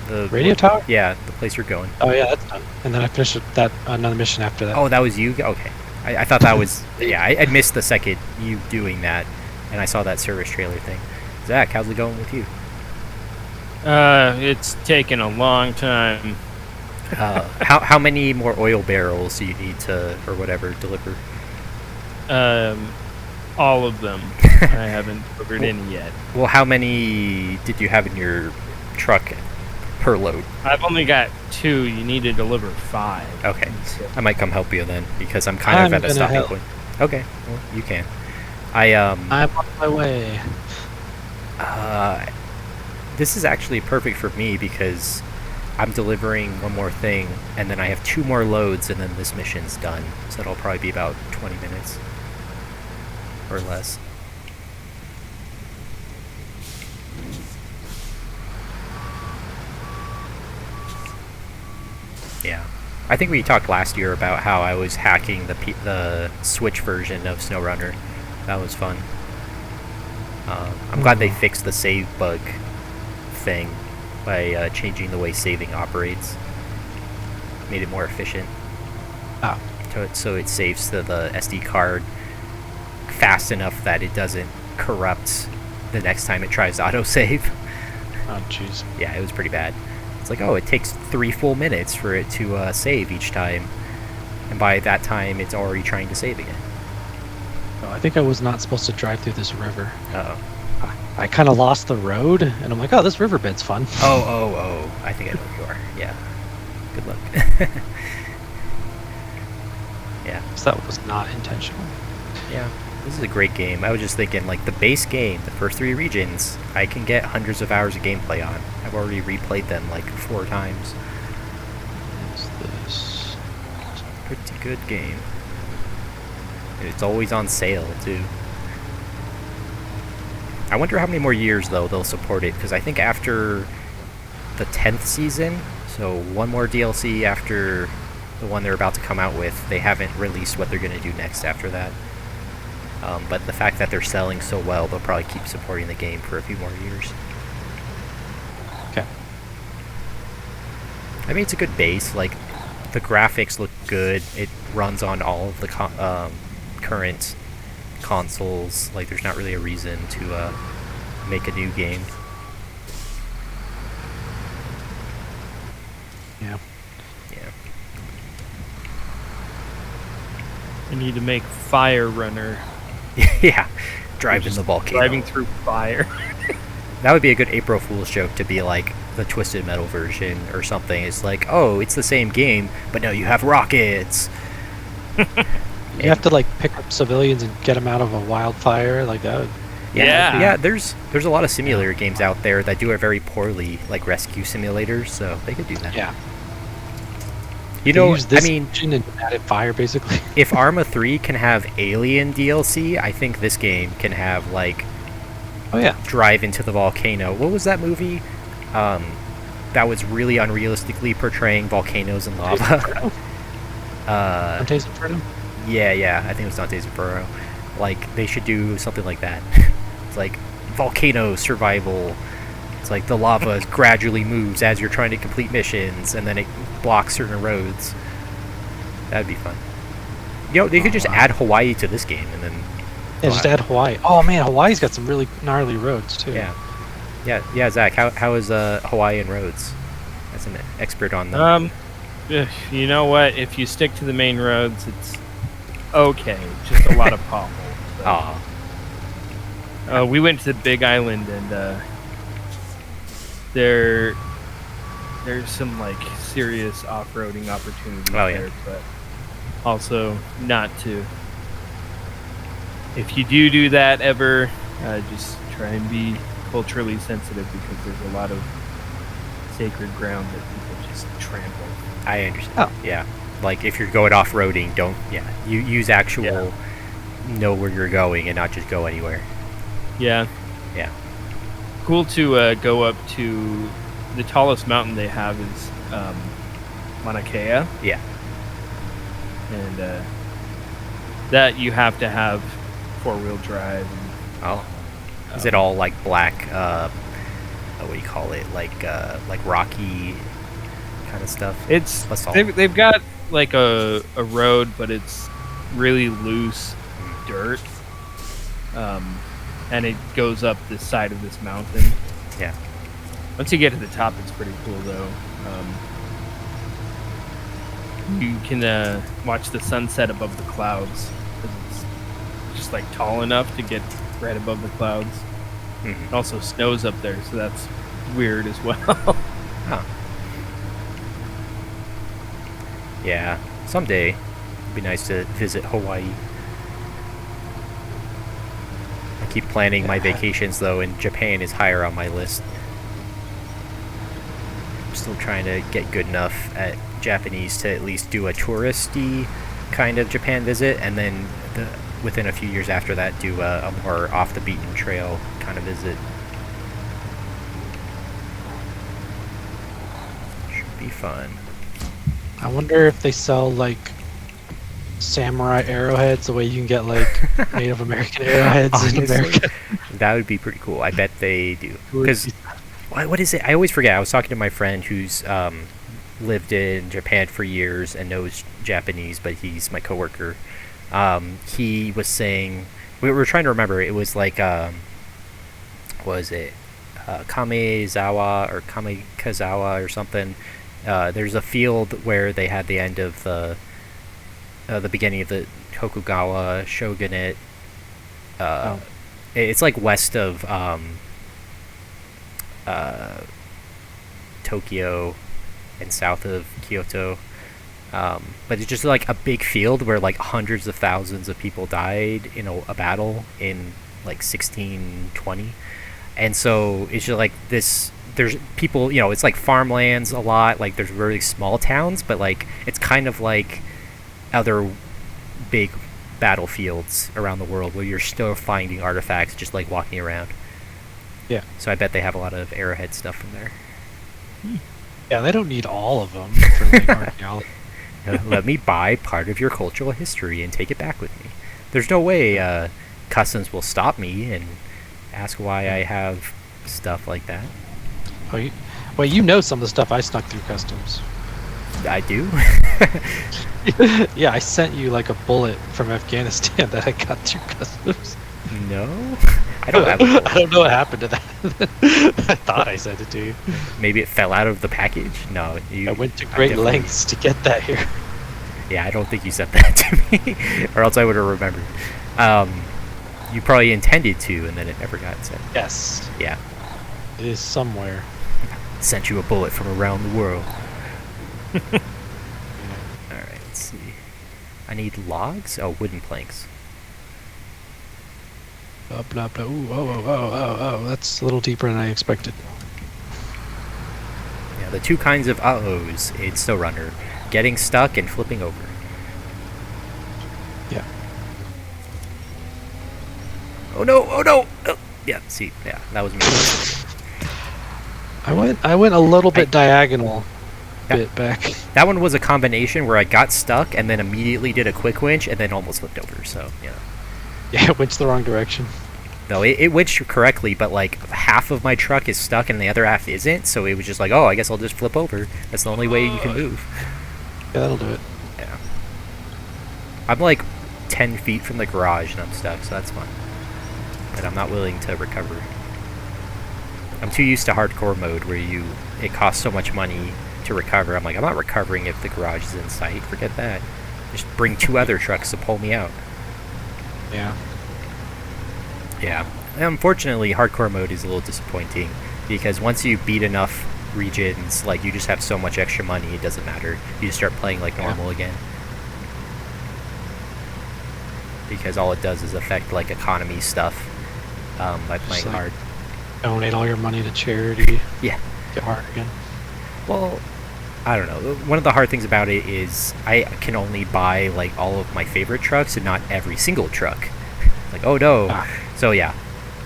The Radio tower? Yeah, the place you're going. Oh yeah, that's done. And then I finished that another mission after that. Oh, that was you? Okay. I thought that was... Yeah, I missed the second you doing that, and I saw that service trailer thing. Zach, how's it going with you? It's taken a long time. How many more oil barrels do you need to, or whatever, deliver? All of them. I haven't delivered any yet. Well, how many did you have in your truck per load? I've only got 2. You need to deliver 5. Okay. So, I might come help you then, because I'm kind of at a gonna stopping help. point. Okay, well, you can. I'm on my way. This is actually perfect for me because I'm delivering one more thing, and then I have 2 more loads, and then this mission's done. So it'll probably be about 20 minutes or less. Yeah. I think we talked last year about how I was hacking the Switch version of Snowrunner. That was fun. I'm glad they fixed the save bug thing by changing the way saving operates. Made it more efficient. Ah. So it saves to the SD card fast enough that it doesn't corrupt the next time it tries to autosave. Oh jeez. Yeah, it was pretty bad. It's like, oh, it takes 3 full minutes for it to save each time, and by that time, it's already trying to save again. Oh, I think I was not supposed to drive through this river. Uh-oh. I kind of lost the road, and I'm like, oh, this riverbed's fun. Oh. I think I know who you are. Yeah. Good luck. Yeah. So that was not intentional. Yeah. This is a great game. I was just thinking, like, the base game, the first 3 regions, I can get hundreds of hours of gameplay on. I've already replayed them, like, 4 times. What's this? It's a pretty good game. It's always on sale, too. I wonder how many more years, though, they'll support it, because I think after the 10th season, so 1 more DLC after the one they're about to come out with, they haven't released what they're going to do next after that. But the fact that they're selling so well, they'll probably keep supporting the game for a few more years. Okay. I mean, it's a good base. Like, the graphics look good. It runs on all of the current consoles. Like, there's not really a reason to make a new game. Yeah. Yeah. I need to make Fire Runner. Yeah. Drive in the volcano. Driving through fire. That would be a good April Fool's joke to be like the Twisted Metal version or something. It's like, oh, it's the same game, but no, you have rockets. You have to like pick up civilians and get them out of a wildfire like that. Yeah. There's a lot of simulator games out there that do it very poorly, like rescue simulators, so they could do that. Yeah. You They know, use this I mean, engine and added fire basically. if Arma 3 can have Alien DLC, I think this game can have, like, Oh yeah. Drive into the Volcano. What was that movie? That was really unrealistically portraying volcanoes and lava. Dante's Inferno? Yeah, I think it was Dante's Inferno. Like, they should do something like that. It's like volcano survival. It's like the lava gradually moves as you're trying to complete missions, and then it blocks certain roads. That'd be fun. You know, they could just add Hawaii to this game, and then... Yeah, just add Hawaii. Oh man, Hawaii's got some really gnarly roads too. Yeah, Zach, how is Hawaiian roads? As an expert on them. You know what? If you stick to the main roads, it's okay. Just a lot of potholes. Aw. We went to the Big Island, and there's some like serious off-roading opportunities there, but also not to. If you do that ever, just try and be culturally sensitive because there's a lot of sacred ground that people just trample. I understand. Oh. Yeah. Like, if you're going off-roading, you use actual know where you're going and not just go anywhere. Yeah. Yeah. cool to go up to the tallest mountain they have is Mauna Kea, Yeah. and that you have to have 4-wheel drive. And, Oh. Is it all like black? What do you call it? Like rocky kind of stuff. It's Basalt. they've got like a road, but it's really loose dirt, and it goes up the side of this mountain. Yeah. Once you get to the top, it's pretty cool though. You can watch the sunset above the clouds. It's just like tall enough to get right above the clouds. Mhm. It also snows up there, so that's weird as well. Huh. Yeah. Someday, it'd be nice to visit Hawaii. I keep planning my vacations though, and Japan is higher on my list. I'm still trying to get good enough at Japanese to at least do a touristy kind of Japan visit, and then within a few years after that, do a more off the beaten trail kind of visit. Should be fun. I wonder if they sell like samurai arrowheads the way you can get like Native American arrowheads in Honestly, America. that would be pretty cool. I bet they do. Because what is it? I always forget. I was talking to my friend who's lived in Japan for years and knows Japanese, but he's my coworker. He was saying, we were trying to remember. It was like, what was it? Kamezawa or Kamikazawa or something. There's a field where they had the end of the beginning of the Tokugawa shogunate. It's like west of Tokyo and south of Kyoto. But it's just like a big field where like hundreds of thousands of people died in a battle in like 1620. And so it's just like this, there's people, it's like farmlands a lot, like there's really small towns, but like it's kind of like other big battlefields around the world where you're still finding artifacts just like walking around. Yeah. So I bet they have a lot of arrowhead stuff from there. Yeah, they don't need all of them for like archaeology. Let me buy part of your cultural history and take it back with me. There's no way customs will stop me and ask why I have stuff like that. Well, you know some of the stuff I snuck through customs. I do. Yeah, I sent you like a bullet from Afghanistan that I got through customs. No, I don't have. I don't know what happened to that. I thought I sent it to you. Maybe it fell out of the package. No, I went to great lengths to get that here. Yeah, I don't think you sent that to me, or else I would have remembered. You probably intended to, and then it never got sent. Yes. Yeah. It is somewhere. Sent you a bullet from around the world. Alright, let's see. I need logs? Oh, wooden planks. Blah, blah, blah. Ooh, oh. That's a little deeper than I expected. Yeah, the two kinds of uh-ohs in Snowrunner. Getting stuck and flipping over. Yeah. Oh no! Oh! Yeah, see, yeah, that was me. I went a little bit diagonal bit back. That one was a combination where I got stuck and then immediately did a quick winch and then almost flipped over, so, yeah. Yeah, it went the wrong direction. No, it winched correctly, but like half of my truck is stuck and the other half isn't, so it was just like, oh, I guess I'll just flip over. That's the only way you can move. Yeah, that'll do it. Yeah. I'm like 10 feet from the garage and I'm stuck, so that's fun. But I'm not willing to recover. I'm too used to hardcore mode where it costs so much money to recover. I'm like, I'm not recovering if the garage is in sight. Forget that. Just bring 2 other trucks to pull me out. Yeah. Yeah. Unfortunately, hardcore mode is a little disappointing because once you beat enough regions, like you just have so much extra money, it doesn't matter. You just start playing like normal again. Because all it does is affect like economy stuff by playing hard. Donate all your money to charity. Yeah. Get hard again. Well, I don't know. One of the hard things about it is I can only buy like all of my favorite trucks and not every single truck. Like, oh no. So yeah,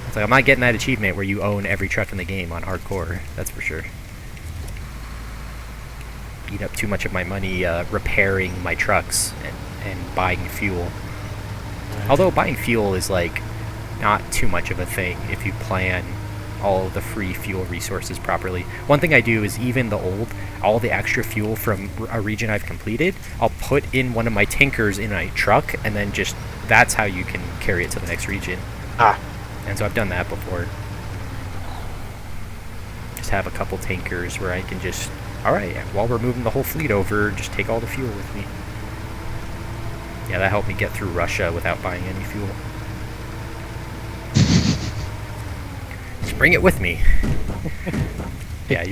It's like I'm not getting that achievement where you own every truck in the game on hardcore. That's for sure. Eat up too much of my money repairing my trucks and buying fuel. Although buying fuel is like not too much of a thing if you plan all of the free fuel resources properly. One thing I do is even all the extra fuel from a region I've completed, I'll put in one of my tankers in a truck, and then just that's how you can carry it to the next region. And so I've done that before. Just have a couple tankers where I can just, alright, while we're moving the whole fleet over, just take all the fuel with me. Yeah, that helped me get through Russia without buying any fuel. Just bring it with me. Yeah,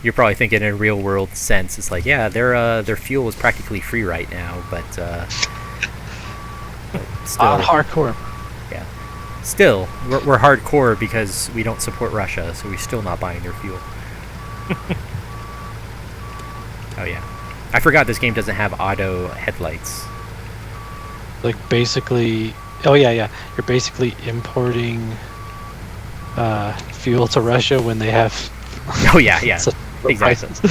you're probably thinking in a real world sense, it's like, yeah, their fuel is practically free right now, but still, on hardcore. Yeah, still we're hardcore because we don't support Russia, so we're still not buying their fuel. Oh yeah, I forgot this game doesn't have auto headlights. Like basically, oh yeah, you're basically importing fuel to Russia when they have. Oh yeah, exactly.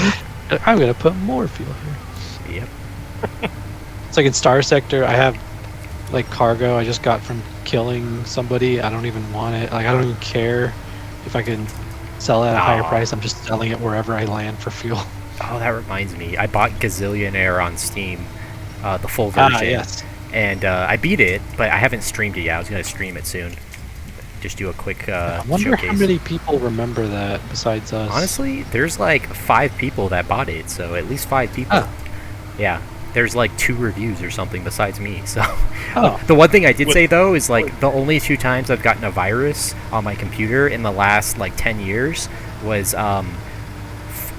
I'm gonna put more fuel here. Yep. It's like in Star Sector, I have like cargo I just got from killing somebody. I don't even want it. Like I don't even care if I can sell it at a higher price. I'm just selling it wherever I land for fuel. Oh, that reminds me. I bought Gazillionaire on Steam, the full version. Yes. And I beat it, but I haven't streamed it yet. I was gonna stream it soon. Just do a quick I wonder showcase. how many people remember that besides us. Honestly, there's like 5 people that bought it, so at least 5 people. Oh. Yeah, there's like 2 reviews or something besides me. So Oh. the one thing I did say though is like the only 2 times I've gotten a virus on my computer in the last like 10 years was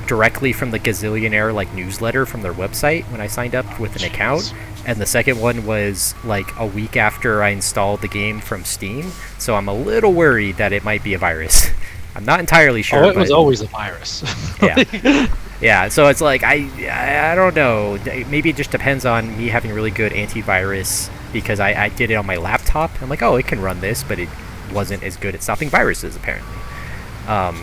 directly from the Gazillionaire like newsletter from their website when I signed up with an account. And the second one was like a week after I installed the game from Steam, so I'm a little worried that it might be a virus. I'm not entirely sure. Oh, it was always a virus. Yeah. Yeah, so it's like, I don't know. Maybe it just depends on me having really good antivirus, because I did it on my laptop. I'm like, oh, it can run this, but it wasn't as good at stopping viruses, apparently.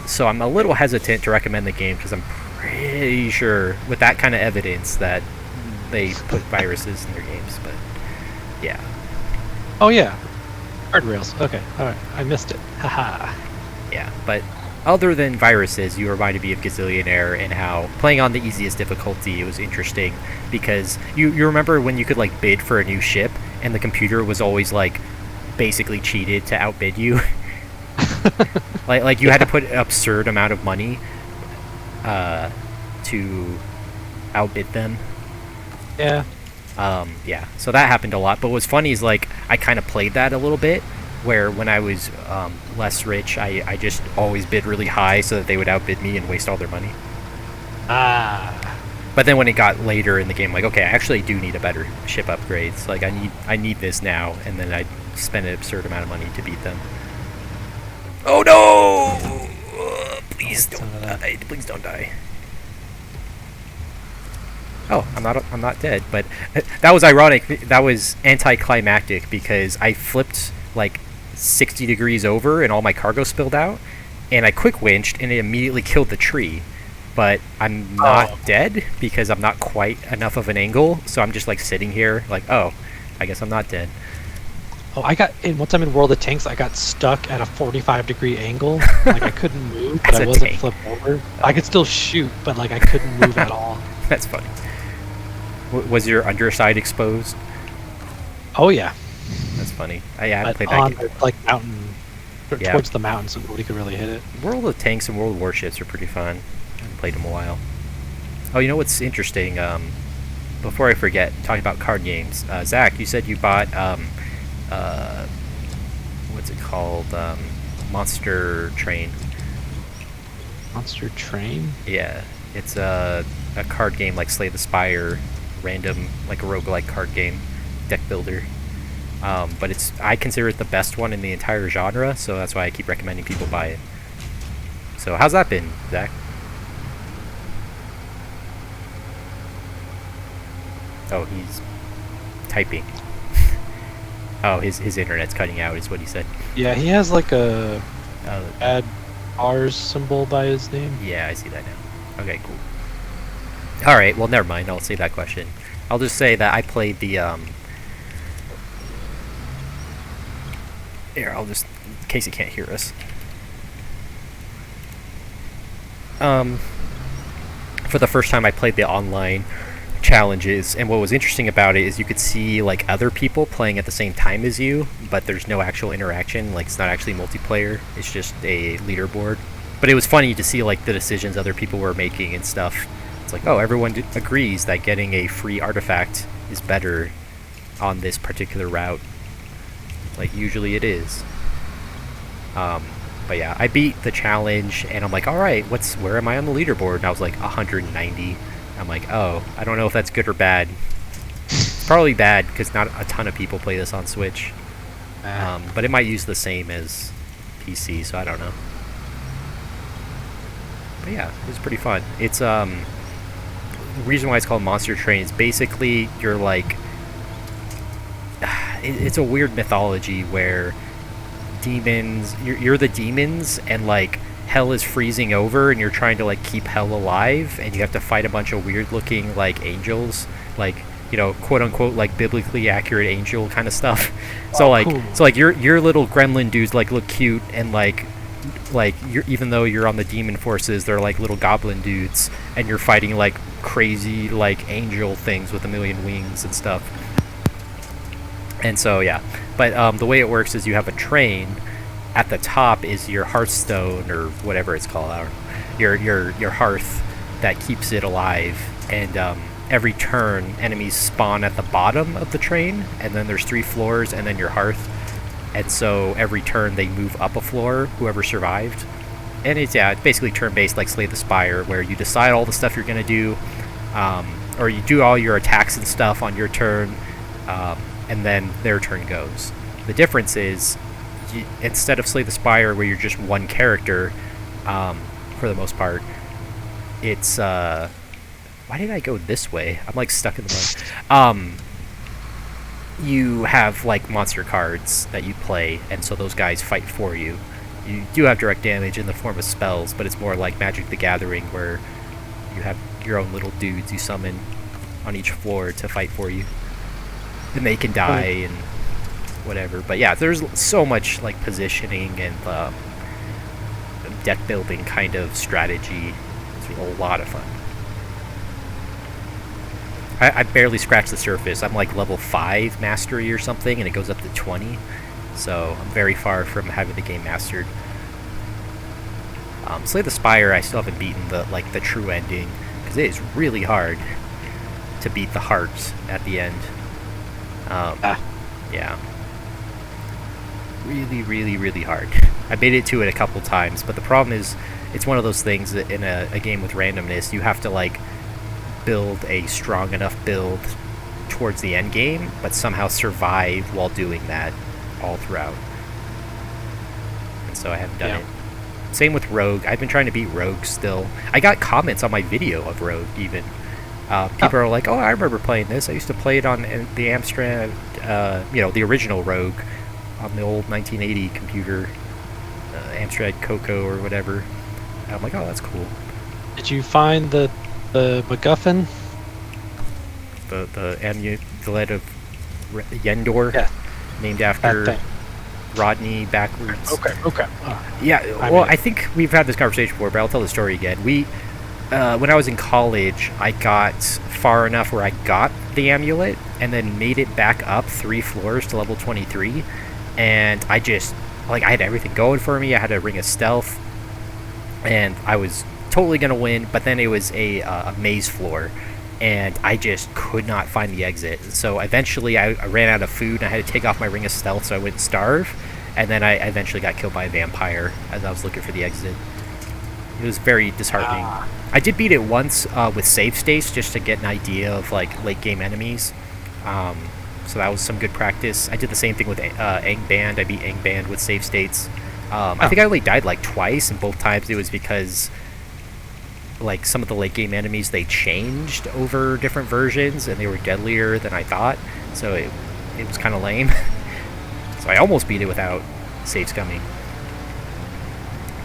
So I'm a little hesitant to recommend the game, because I'm pretty sure, with that kind of evidence, that they put viruses in their games, but yeah. Oh yeah, guardrails. Okay, all right, I missed it. Haha. Yeah, but other than viruses, you reminded me of Gazillionaire and how playing on the easiest difficulty, it was interesting because you remember when you could like bid for a new ship and the computer was always like basically cheated to outbid you. like you had to put an absurd amount of money to outbid them. Yeah. Yeah, so that happened a lot, but what's funny is like I kind of played that a little bit, where when I was less rich, I just always bid really high so that they would outbid me and waste all their money. But then when it got later in the game, like, okay, I actually do need a better ship upgrades. Like I need this now, and then I spend an absurd amount of money to beat them. Oh no! Please don't die. Please don't die. Oh, I'm not dead, but that was ironic. That was anticlimactic because I flipped like 60 degrees over and all my cargo spilled out, and I quick winched and it immediately killed the tree. But I'm not dead because I'm not quite enough of an angle, so I'm just like sitting here like, oh, I guess I'm not dead. Oh, one time in World of Tanks, I got stuck at a 45-degree angle. Like I couldn't move, but I wasn't flipped over. I could still shoot, but like I couldn't move at all. That's funny. Was your underside exposed? Oh yeah. That's funny. I haven't played that game. Like mountain, towards the mountain, so nobody could really hit it. World of Tanks and World Warships are pretty fun. I haven't played them in a while. Oh, you know what's interesting? Before I forget, talking about card games, Zach, you said you bought what's it called? Monster Train. Monster Train? Yeah, it's a card game like Slay the Spire, random, like a roguelike card game, deck builder. But I consider it the best one in the entire genre, so that's why I keep recommending people buy it. So how's that been, Zach? Oh, he's typing. Oh, his internet's cutting out, is what he said. Yeah, he has like a Oh, add R's symbol by his name. yeah, I see that now. Okay, cool. All right, well, never mind. I'll save that question. I'll just say that I played the Here, I'll just, in case he can't hear us. For the first time, I played the online challenges, and what was interesting about it is you could see like other people playing at the same time as you, but there's no actual interaction. Like, it's not actually multiplayer. It's just a leaderboard. But it was funny to see like the decisions other people were making and stuff. It's like, oh, everyone agrees that getting a free artifact is better on this particular route. Like, usually it is. But yeah, I beat the challenge, and I'm like, all right, where am I on the leaderboard? And I was like 190. I'm like, oh, I don't know if that's good or bad. It's probably bad because not a ton of people play this on Switch. But it might use the same as PC, so I don't know. But yeah, it was pretty fun. It's the reason why it's called Monster Train is basically you're like, it's a weird mythology where demons, you're the demons, and like hell is freezing over, and you're trying to like keep hell alive, and you have to fight a bunch of weird looking like angels, like, you know, quote unquote like biblically accurate angel kind of stuff. So like, cool. so like your little gremlin dudes like look cute, and like you're, even though you're on the demon forces, they're like little goblin dudes, and you're fighting like crazy like angel things with a million wings and stuff. And so yeah, but the way it works is you have a train. At the top is your hearthstone, or whatever it's called. I don't know. Your hearth that keeps it alive. And every turn, enemies spawn at the bottom of the train, and then there's 3 floors, and then your hearth. And so every turn they move up a floor, whoever survived. And it's basically turn-based, like Slay the Spire, where you decide all the stuff you're gonna do, or you do all your attacks and stuff on your turn. And then their turn goes. The difference is, instead of Slay the Spire, where you're just one character, for the most part, it's why did I go this way? I'm like stuck in the mud. You have like monster cards that you play, and so those guys fight for you. You do have direct damage in the form of spells, but it's more like Magic the Gathering, where you have your own little dudes you summon on each floor to fight for you. And they can die and whatever. But yeah, there's so much like positioning and deck building kind of strategy. It's a lot of fun. I barely scratched the surface. I'm like level 5 mastery or something, and it goes up to 20. So I'm very far from having the game mastered. Slay the Spire, I still haven't beaten the true ending, because it is really hard to beat the heart at the end. Yeah. Really, really, really hard. I made it to it a couple times, but the problem is, it's one of those things that in a game with randomness, you have to like build a strong enough build towards the end game, but somehow survive while doing that all throughout. And so I haven't done it. Same with Rogue. I've been trying to beat Rogue still. I got comments on my video of Rogue even. People are like, oh, I remember playing this. I used to play it on the Amstrad, the original Rogue, on the old 1980 computer, Amstrad Coco or whatever. And I'm like, oh, that's cool. Did you find the MacGuffin? The amulet of Yendor, Yeah. named after Rodney backwards. Okay. Yeah, well, I think we've had this conversation before, but I'll tell the story again. When I was in college, I got far enough where I got the amulet and then made it back up 3 floors to level 23, and I just, like, I had everything going for me. I had a Ring of Stealth, and I was totally gonna win, but then it was a maze floor, and I just could not find the exit. So eventually I ran out of food, and I had to take off my Ring of Stealth so I wouldn't starve, and then I eventually got killed by a vampire as I was looking for the exit. It was very disheartening. I did beat it once with save states, just to get an idea of like late game enemies. So that was some good practice. I did the same thing with Angband. I beat Angband with save states. I think I only died like twice, and both times it was because like some of the late game enemies, they changed over different versions, and they were deadlier than I thought. So it was kind of lame. So I almost beat it without save scumming.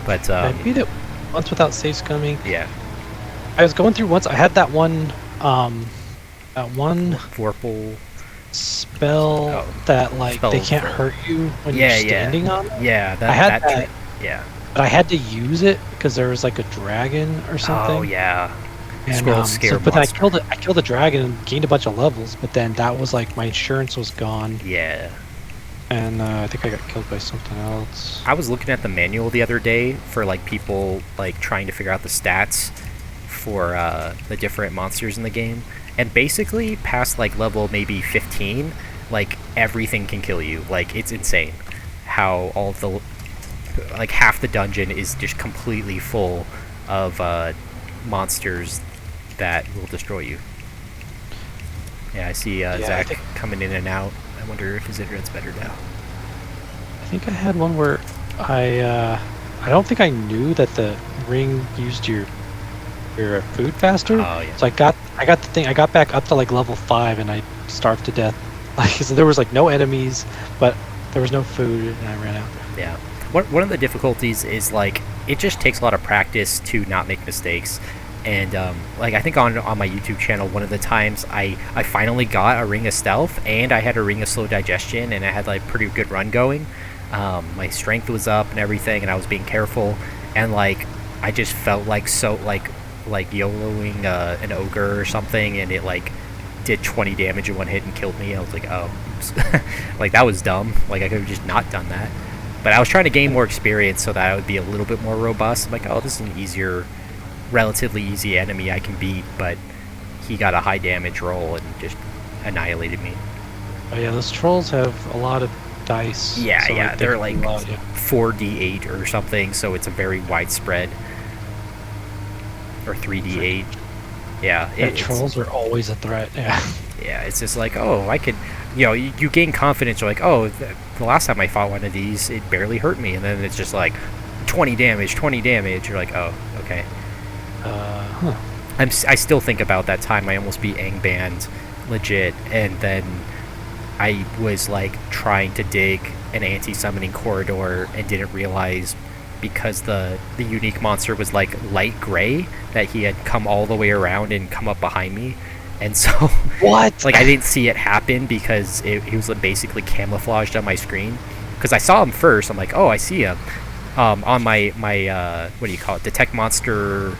But I beat it once without save scumming. yeah, I was going through once. I had that one Vorpal. spell that like they can't hurt you when you're standing on it. Yeah, I had that. Yeah. But I had to use it because there was like a dragon or something. Oh yeah. And, Scroll scare but I monster. killed it. I killed the dragon and gained a bunch of levels. But then that was like my insurance was gone, Yeah. and I think I got killed by something else. I was looking at the manual the other day for like people like trying to figure out the stats for the different monsters in the game, and basically past like level maybe 15, like everything can kill you. Like it's insane how all of the like half the dungeon is just completely full of monsters that will destroy you. Yeah, I see Zach coming in and out. I wonder if his internet's better now. I think I had one where I don't think I knew that the ring used your food faster. Oh yeah. So I got the thing. I got back up to like level 5 and I starved to death. Like so there was like no enemies, but there was no food and I ran out. Yeah. One of the difficulties is like it just takes a lot of practice to not make mistakes. And like I think on my YouTube channel, one of the times I finally got a ring of stealth and I had a ring of slow digestion and I had like pretty good run going. My strength was up and everything, and I was being careful. And like I just felt like YOLOing an ogre or something, and it like did 20 damage in one hit and killed me. I was like, oh, like that was dumb. Like I could have just not done that. But I was trying to gain more experience so that I would be a little bit more robust. I'm like, oh, this is an easier, relatively easy enemy I can beat, but he got a high damage roll and just annihilated me. Oh yeah, those trolls have a lot of dice. Yeah, so, yeah, they're like lot, yeah. 4d8 or something, so it's a very widespread. Or 3d8. Yeah, trolls are always a threat. Yeah. Yeah, it's just like, oh, I could, you gain confidence. You're like, oh, the last time I fought one of these, it barely hurt me, and then it's just like 20 damage. You're like, oh, okay. I still think about that time I almost beat Angband legit, and then I was like trying to dig an anti-summoning corridor and didn't realize, because the unique monster was like light gray, that he had come all the way around and come up behind me. And so what? Like I didn't see it happen because he was basically camouflaged on my screen. Because I saw him first, I'm like, oh, I see him. On my what do you call it? Detect monster,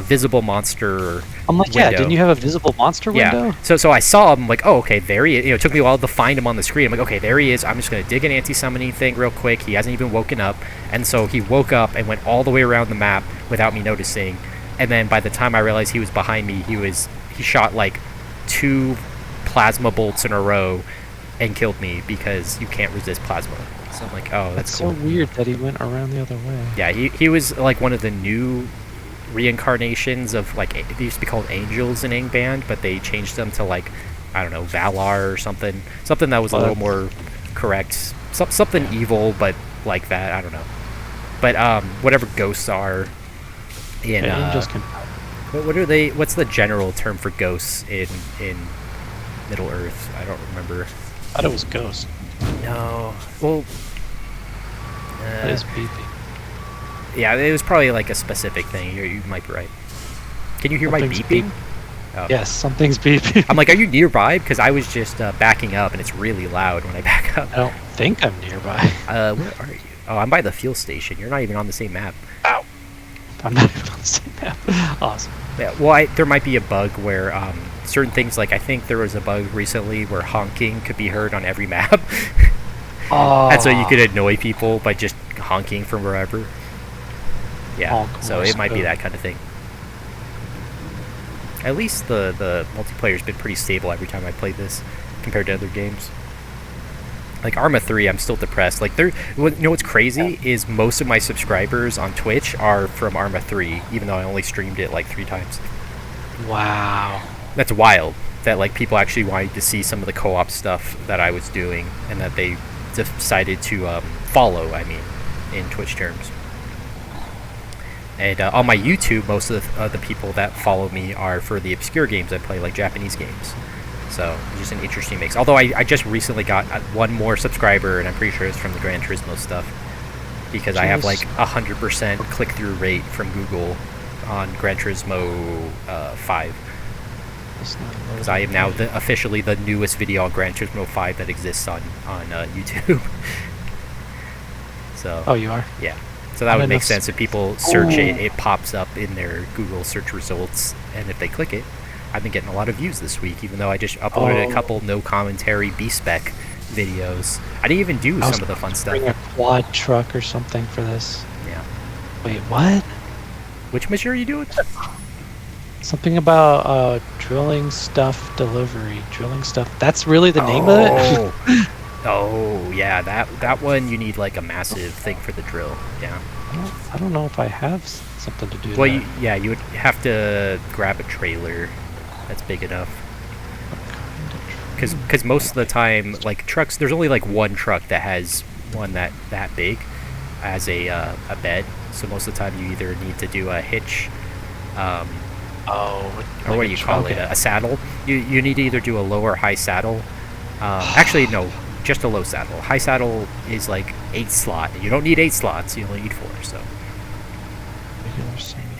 visible monster. I'm like, window. yeah. Didn't you have a visible monster window? Yeah. So I saw him. I'm like, oh, okay, there he is. It took me a while to find him on the screen. I'm like, okay, there he is. I'm just gonna dig an anti-summoning thing real quick. He hasn't even woken up, and so he woke up and went all the way around the map without me noticing. And then by the time I realized he was behind me, he shot like 2 plasma bolts in a row and killed me because you can't resist plasma. So I'm like, oh, that's cool. So weird that he went around the other way. Yeah, he was like one of the new reincarnations of like, they used to be called angels in Angband, but they changed them to like, I don't know, Valar or something that was a little more correct, something evil, but like that, I don't know. But whatever ghosts are in angels can. what are they? What's the general term for ghosts in Middle Earth? I don't remember. I thought it was ghost. No. Well, That is beeping. yeah, it was probably like a specific thing. You might be right. Can you hear my beeping? Oh. Yes, something's beeping. I'm like, are you nearby? Because I was just backing up, and it's really loud when I back up. I don't think I'm nearby. Where are you? Oh, I'm by the fuel station. You're not even on the same map. Ow. I'm not even on the same map. Awesome. Yeah, well, there might be a bug where certain things, like I think there was a bug recently where honking could be heard on every map. Oh. And so you could annoy people by just honking from wherever. Yeah, so it might be that kind of thing. At least the multiplayer's been pretty stable every time I played this compared to other games. Like Arma 3, I'm still depressed. Like you know what's crazy is most of my subscribers on Twitch are from Arma 3, even though I only streamed it like 3 times. Wow. That's wild. That like people actually wanted to see some of the co-op stuff that I was doing, and that they decided to follow. I mean, in Twitch terms. And on my YouTube, most of the people that follow me are for the obscure games I play, like Japanese games. So it's just an interesting mix. Although I just recently got one more subscriber, and I'm pretty sure it's from the Gran Turismo stuff, because I have like 100% click-through rate from Google on Gran Turismo 5. Because I am now officially the newest video on Gran Turismo 5 that exists on YouTube. So. Oh, you are? Yeah. So that would make sense. If people search it, it pops up in their Google search results, and if they click it, I've been getting a lot of views this week, even though I just uploaded a couple no commentary B-spec videos. I didn't even do some of the fun stuff. Bring a quad truck or something for this. Yeah. Wait, what? Which mission are you doing? Something about drilling stuff delivery. Drilling stuff. That's really the name of it? Oh, yeah. That one, you need like a massive thing for the drill. Yeah. I don't know if I have something to do Well, that. you would have to grab a trailer that's big enough. Because most of the time, like trucks, there's only like one truck that has one that big as a bed. So most of the time, you either need to do a hitch, or what do you call it? A saddle. You need to either do a low or high saddle. Actually, no, just a low saddle. High saddle is like 8 slot. You don't need 8 slots. You only need 4. So.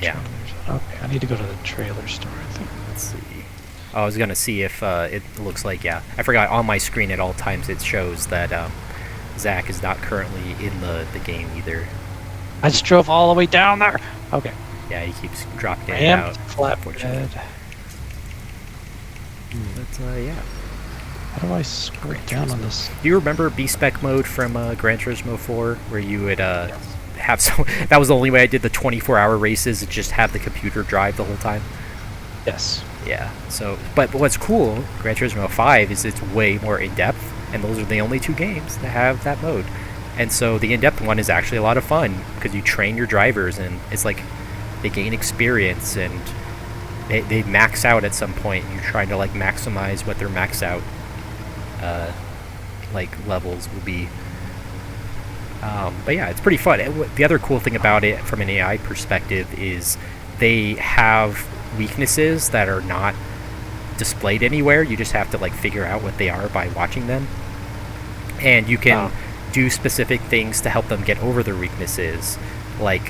Yeah. Okay, I need to go to the trailer store, I think. Let's see. I was gonna see if it looks like, yeah. I forgot, on my screen at all times it shows that Zach is not currently in the game either. I just drove all the way down there. Okay. Yeah, he keeps dropping it out. Flatbed. But yeah. How do I scroll down on this? Do you remember B-spec mode from Gran Turismo 4, where you would have some? That was the only way I did the 24-hour races. Is just have the computer drive the whole time. Yes. Yeah. So, but what's cool, Gran Turismo 5 is it's way more in depth, and those are the only 2 games that have that mode. And so the in-depth one is actually a lot of fun because you train your drivers, and it's like they gain experience and they max out at some point. You're trying to like maximize what their max out like levels will be. But yeah, it's pretty fun. The other cool thing about it from an AI perspective is they have weaknesses that are not displayed anywhere. You just have to like figure out what they are by watching them, and you can do specific things to help them get over their weaknesses. Like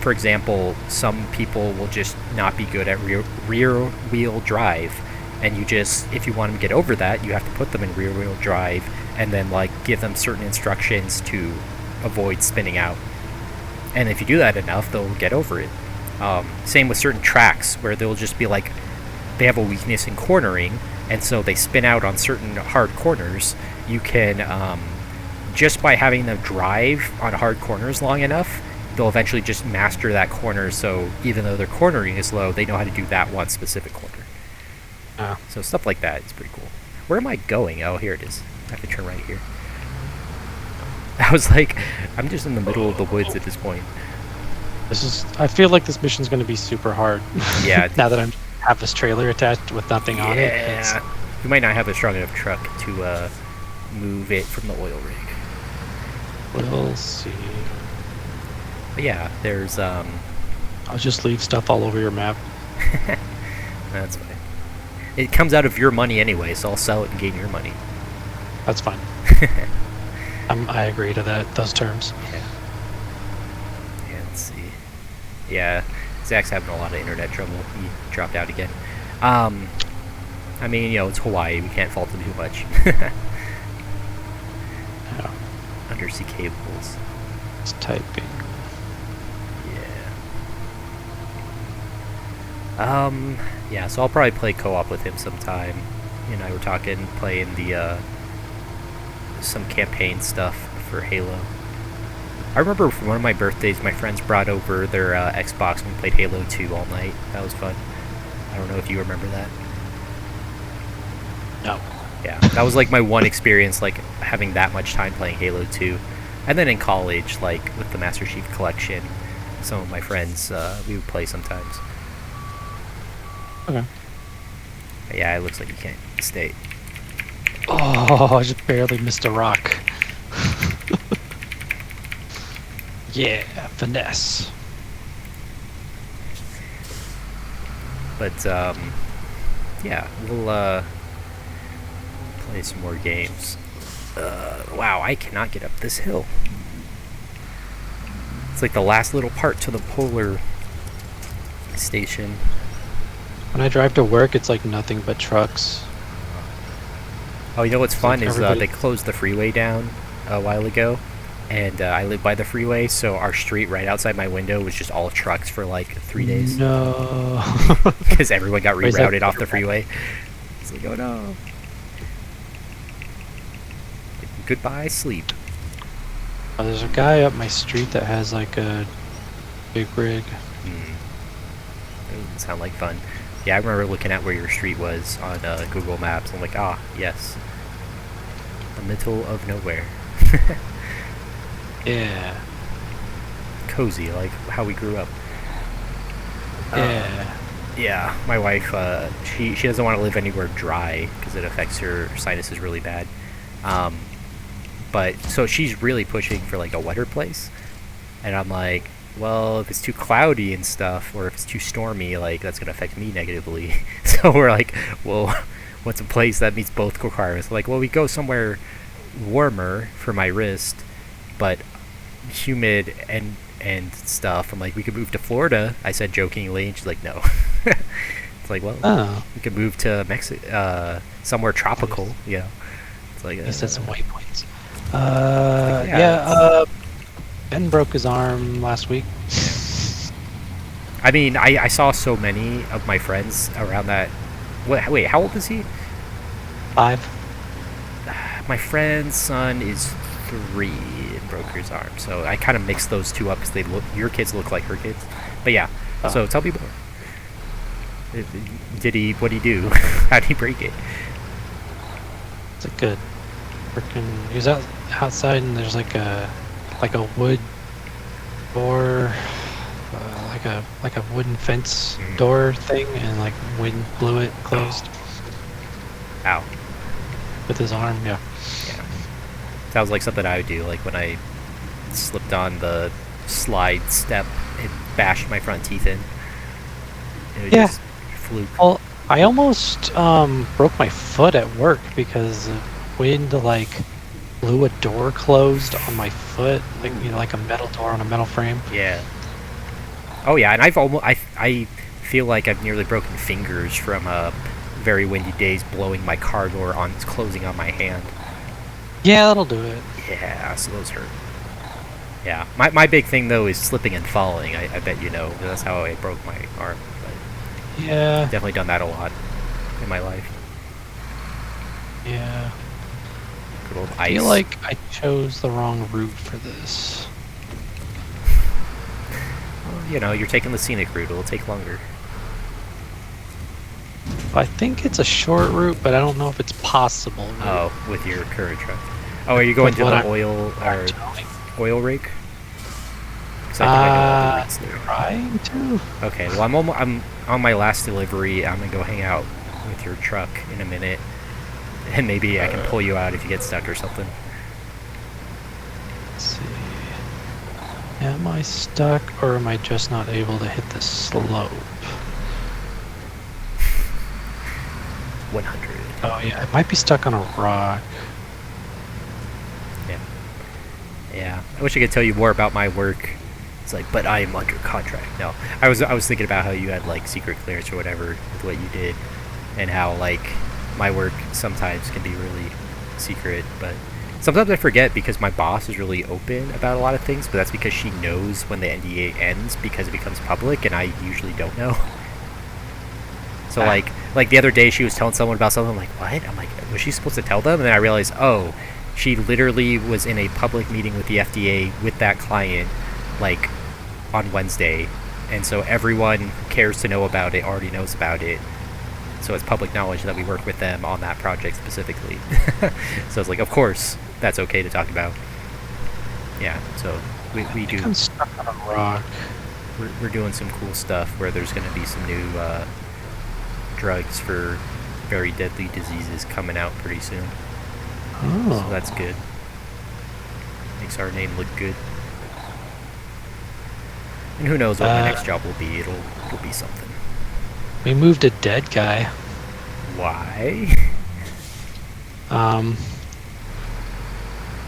for example, some people will just not be good at rear wheel drive, and you just, if you want them to get over that, you have to put them in rear wheel drive and then like give them certain instructions to avoid spinning out, and if you do that enough, they'll get over it. Same with certain tracks where they'll just be like, they have a weakness in cornering, and so they spin out on certain hard corners. You can just by having them drive on hard corners long enough, they'll eventually just master that corner, so even though their cornering is low, they know how to do that one specific corner. So stuff like that is pretty cool. Where am I going? Oh, here it is. I have to turn right here. I was like, I'm just in the middle of the woods at this point. I feel like this mission's going to be super hard. Yeah. Now that I have this trailer attached with nothing on it. Yeah. You might not have a strong enough truck to move it from the oil rig. We'll see. But yeah, there's I'll just leave stuff all over your map. That's fine. It comes out of your money anyway, so I'll sell it and gain your money. That's fine. I agree to those terms. Yeah. Let's see. Yeah, Zach's having a lot of internet trouble. He dropped out again. I mean, you know, it's Hawaii. We can't fault them too much. Yeah. Undersea cables. It's typing. Yeah, so I'll probably play co-op with him sometime. You and I were talking, playing the, some campaign stuff for Halo. I remember for one of my birthdays, my friends brought over their Xbox and we played Halo 2 all night. That was fun. I don't know if you remember that. No. Yeah, that was like my one experience, like having that much time playing Halo 2. And then in college, like with the Master Chief Collection, some of my friends, we would play sometimes. Okay. Yeah, it looks like you can't stay. Oh, I just barely missed a rock. Yeah, finesse. But yeah, we'll Play some more games. Wow, I cannot get up this hill. It's like the last little part to the polar station. When I drive to work, it's like nothing but trucks. Oh, you know what's fun like is everybody- they closed the freeway down a while ago, and I live by the freeway, so our street right outside my window was just all trucks for like 3 days No. because everyone got Where's that rerouted off the freeway. It's like, oh no. Goodbye, sleep. Oh, there's a guy up my street that has like a big rig. Doesn't sound like fun. Yeah, I remember looking at where your street was on Google Maps. I'm like, ah, yes. The middle of nowhere. Yeah. Cozy, like how we grew up. Yeah. Yeah, my wife, she doesn't want to live anywhere dry because it affects her sinuses really bad. But so she's really pushing for like a wetter place, and I'm like, well, if it's too cloudy and stuff, or if it's too stormy, like that's gonna affect me negatively. So we're like, well, what's a place that meets both requirements? Like, well, we go somewhere warmer for my wrist, but humid and stuff. I'm like, we could move to Florida. I said jokingly, and she's like, no. It's like, well, Oh. we could move to somewhere tropical. You know, it's like He said some waypoints. Yeah, Ben broke his arm last week. I mean, I saw so many of my friends around that. Wait, how old is he? 5. My friend's son is 3 and broke his arm. So I kind of mixed those two up because your kids look like her kids. But yeah, so tell me more. What did he do? How did he break it? It's a good freaking. He was outside and there's like a wood door, like a wooden fence door thing, and like wind blew it closed Ow. with his arm. Yeah. Yeah. Sounds like something I would do, like when I slipped on the slide step and bashed my front teeth in. It was Yeah. just fluke. Well, I almost broke my foot at work because the wind like blew a door closed on my foot, like like a metal door on a metal frame. Yeah. Oh yeah, and I feel like I've nearly broken fingers from very windy days blowing my car door on closing on my hand. Yeah, that'll do it. Yeah, so those hurt. Yeah, my big thing though is slipping and falling. I bet you know that's how I broke my arm. But Yeah. definitely done that a lot in my life. Yeah. Good old I ice. feel like I chose the wrong route for this. Well, you know, you're taking the scenic route. It'll take longer. I think it's a short route, but I don't know if it's possible. Oh, with your current truck. Oh, are you going With to what the I'm oil rig? 'Cause I think I know all the routes there. Trying to. Okay, well, I'm on my last delivery. I'm gonna go hang out with your truck in a minute, and maybe I can pull you out if you get stuck or something. Let's see. Am I stuck, or am I just not able to hit the slope? 100. Oh yeah, it might be stuck on a rock. Yeah, I wish I could tell you more about my work. It's like, but I am under contract. No, I was thinking about how you had like secret clearance or whatever with what you did, and how like my work sometimes can be really secret, but sometimes I forget because my boss is really open about a lot of things, but that's because she knows when the NDA ends because it becomes public, and I usually don't know. So like the other day she was telling someone about something. I'm like, what? I'm like, was she supposed to tell them? And then I realized, oh, she literally was in a public meeting with the FDA with that client, like on Wednesday, and so everyone who cares to know about it already knows about it. So it's public knowledge that we work with them on that project specifically. So it's like, of course, that's okay to talk about. Yeah, so we do. I'm stuck on a rock. We're doing some cool stuff where there's going to be some new drugs for very deadly diseases coming out pretty soon. Oh. So that's good. Makes our name look good. And who knows what my next job will be. It'll be something. We moved a dead guy. Why? Um,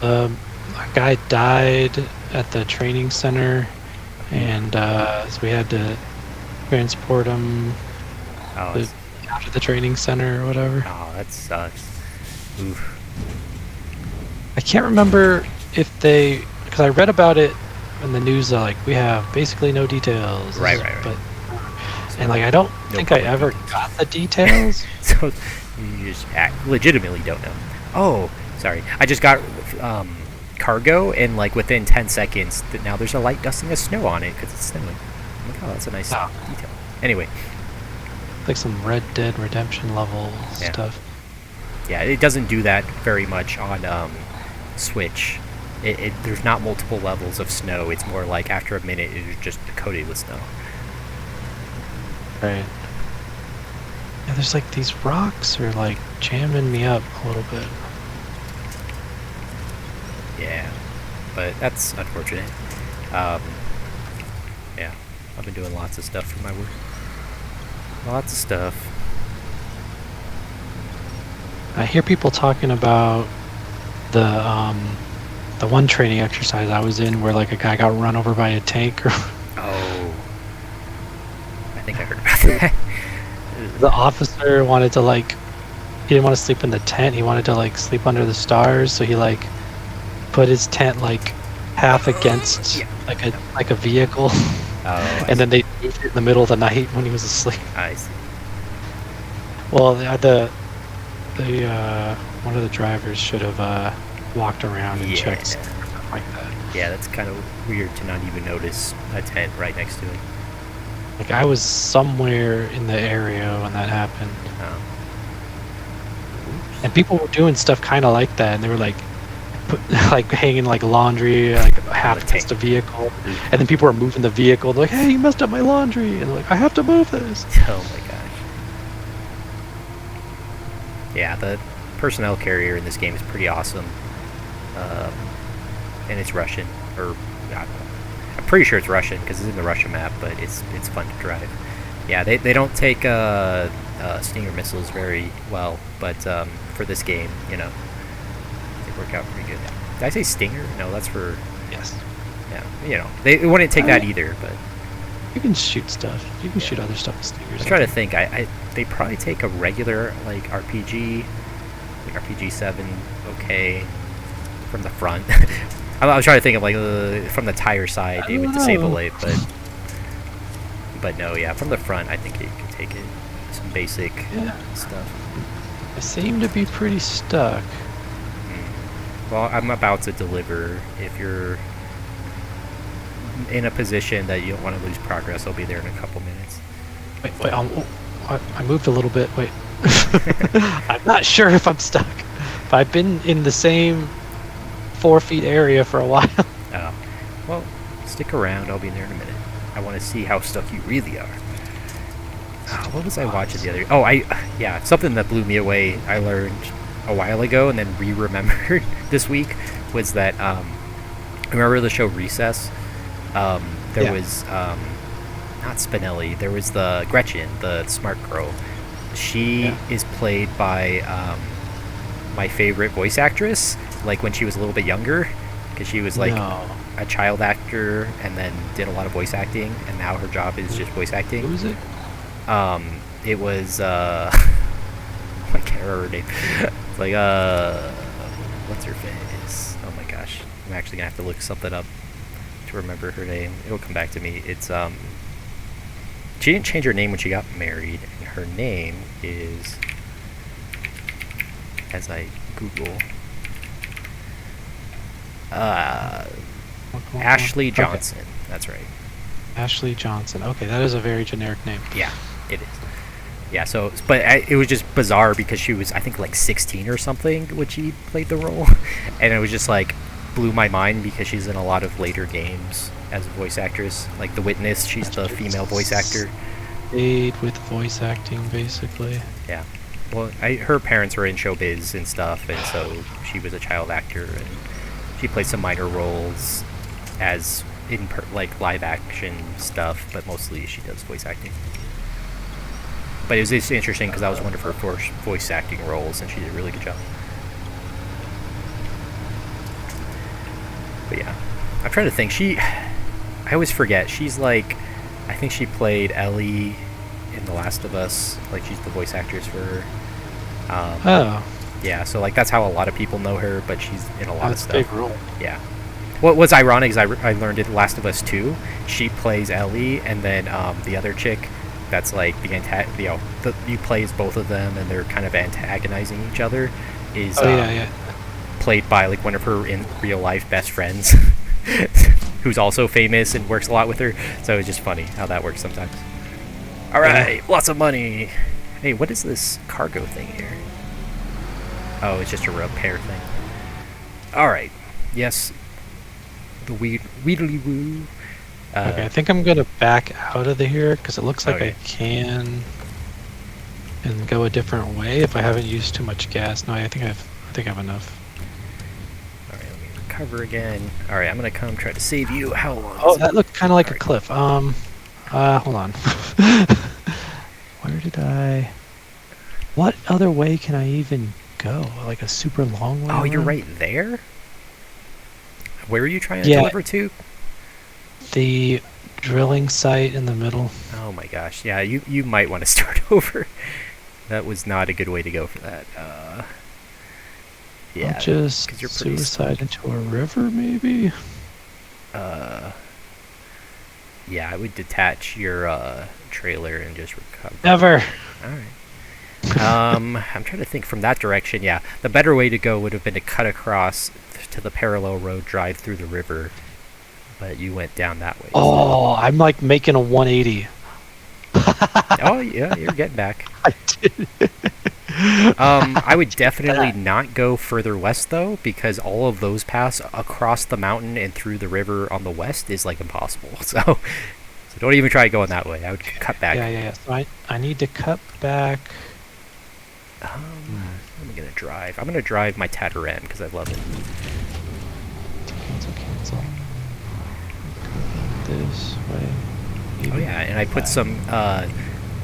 a guy died at the training center, and so we had to transport him Oh, to, out to the training center or whatever. oh, that sucks. Oof. I can't remember if they, because I read about it in the news. Like, we have basically no details. Right. But and like, I don't think I public ever details. got the details. So you just legitimately don't know. Oh, sorry. I just got cargo, and like within 10 seconds, now there's a light dusting of snow on it because it's snowing. I'm like, oh, that's a nice detail. Anyway. Like some Red Dead Redemption level stuff. Yeah, it doesn't do that very much on Switch. There's not multiple levels of snow. It's more like after a minute, it's just coated with snow. Right. Yeah, there's like these rocks are like jamming me up a little bit. Yeah, but that's unfortunate. Yeah, I've been doing lots of stuff for my work. Lots of stuff. I hear people talking about the one training exercise I was in where like a guy got run over by a tank. Oh, I think I heard about that. The officer wanted to like, he didn't want to sleep in the tent. He wanted to like sleep under the stars. So he like put his tent like half against like a vehicle. Oh, and then they moved it in the middle of the night when he was asleep. I see. Well, the one of the drivers should have walked around and checked stuff like that. Yeah, that's kind of weird to not even notice a tent right next to it. Like, I was somewhere in the area when that happened. Oh. And people were doing stuff kind of like that, and they were like, like hanging like laundry, like half against a vehicle, and then people were moving the vehicle. They're like, "Hey, you messed up my laundry," and they're like, "I have to move this." Oh my gosh. Yeah, the personnel carrier in this game is pretty awesome, and it's Russian, or I'm pretty sure it's Russian because it's in the Russia map, but it's fun to drive. Yeah, they don't take Stinger missiles very well, but for this game, you know, they work out pretty good. Did I say Stinger? No, that's for... Yes. Yeah, you know, they wouldn't take that either, but... You can shoot stuff. You can shoot other stuff with Stingers. I'm trying to think. They probably take a regular, like, RPG, like RPG 7, okay, from the front. I was trying to think of, like, from the tire side, they would disable it, but no, yeah, from the front, I think it could take it. Some basic stuff. I seem to be pretty stuck. Well, I'm about to deliver. If you're in a position that you don't want to lose progress, I'll be there in a couple minutes. Wait, I moved a little bit. Wait. I'm not sure if I'm stuck. But I've been in the same 4 feet area for a while. Oh. Well, stick around. I'll be there in a minute. I want to see how stuck you really are. What was I watching the other... Oh, yeah, something that blew me away I learned a while ago and then re-remembered this week was that, remember the show Recess? There was, not Spinelli, there was the Gretchen, the smart girl. She is played by, my favorite voice actress, like when she was a little bit younger, because she was like a child actor and then did a lot of voice acting, and now her job is just voice acting. Who was it? It was, I can't remember her name. It's like, what's her face? Oh my gosh. I'm actually gonna have to look something up to remember her name. It'll come back to me. It's, she didn't change her name when she got married, and her name is, as I Google, Ashley Johnson. Okay. That's right. Ashley Johnson. Okay, that is a very generic name. Yeah, it is. Yeah, so, but it was just bizarre because she was, I think, like 16 or something when she played the role. And it was just, like, blew my mind because she's in a lot of later games as a voice actress. Like The Witness, she's the female voice actor. Stayed with voice acting, basically. Yeah. Well, her parents were in showbiz and stuff, and so she was a child actor, and she played some minor roles as in like live action stuff, but mostly she does voice acting. But it was just interesting because that was one of her first voice acting roles, and she did a really good job. But yeah, I'm trying to think. I always forget. She's like, I think she played Ellie in The Last of Us. Like she's the voice actress for her. Oh, Yeah, so like that's how a lot of people know her, but she's in a lot of that's a stuff. big role. Yeah. What was ironic is I learned in Last of Us 2, she plays Ellie, and then the other chick, that's like you play as both of them, and they're kind of antagonizing each other, is Yeah. played by like one of her in real life best friends, who's also famous and works a lot with her. So it's just funny how that works sometimes. All right, lots of money. Hey, what is this cargo thing here? Oh, it's just a repair thing. All right. Yes. The Weedly Woo. Okay, I think I'm gonna back out of here because it looks like Okay. I can and go a different way if I haven't used too much gas. No, I think I have enough. All right, let me recover again. All right, I'm gonna come try to save you. How long? Oh, is that it? looked kind of like All a right. cliff. Hold on. Where did I? What other way can I even go? Like a super long way? Oh, you're around? right there. Where are you trying to Yeah. deliver to? The drilling site in the middle. Oh my gosh. Yeah, you might want to start over. That was not a good way to go for that. Yeah. I'll just 'cause you're pretty suicide into a river, maybe. Yeah, I would detach your trailer and just recover. Never. All right. I'm trying to think from that direction. Yeah, the better way to go would have been to cut across to the parallel road, drive through the river, but you went down that way. Oh, I'm like making a 180. Oh yeah, you're getting back. I did. I would definitely not go further west though, because all of those paths across the mountain and through the river on the west is like impossible. So don't even try going that way. I would cut back. Yeah. So I need to cut back. I'm gonna drive. I'm gonna drive my Tataran because I love it. Cancel. This way. Oh maybe. yeah, and I put some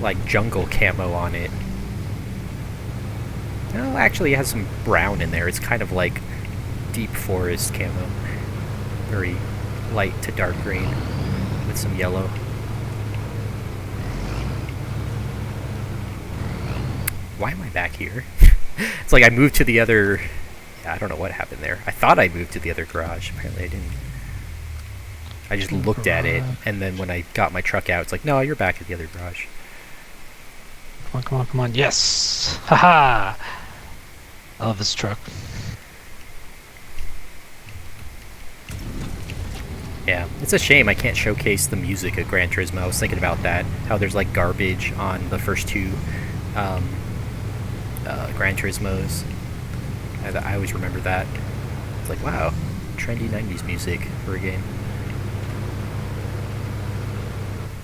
like jungle camo on it. No, actually, it has some brown in there. It's kind of like deep forest camo, very light to dark green with some yellow. Why am I back here? It's like I moved to the other. Yeah, I don't know what happened there. I thought I moved to the other garage. Apparently, I didn't. I just looked at it, and then when I got my truck out, it's like, no, you're back at the other garage. Come on. Yes! Haha! I love this truck. Yeah, it's a shame I can't showcase the music of Gran Turismo. I was thinking about that, how there's like garbage on the first two Gran Turismos. I always remember that. It's like, wow, trendy 90s music for a game.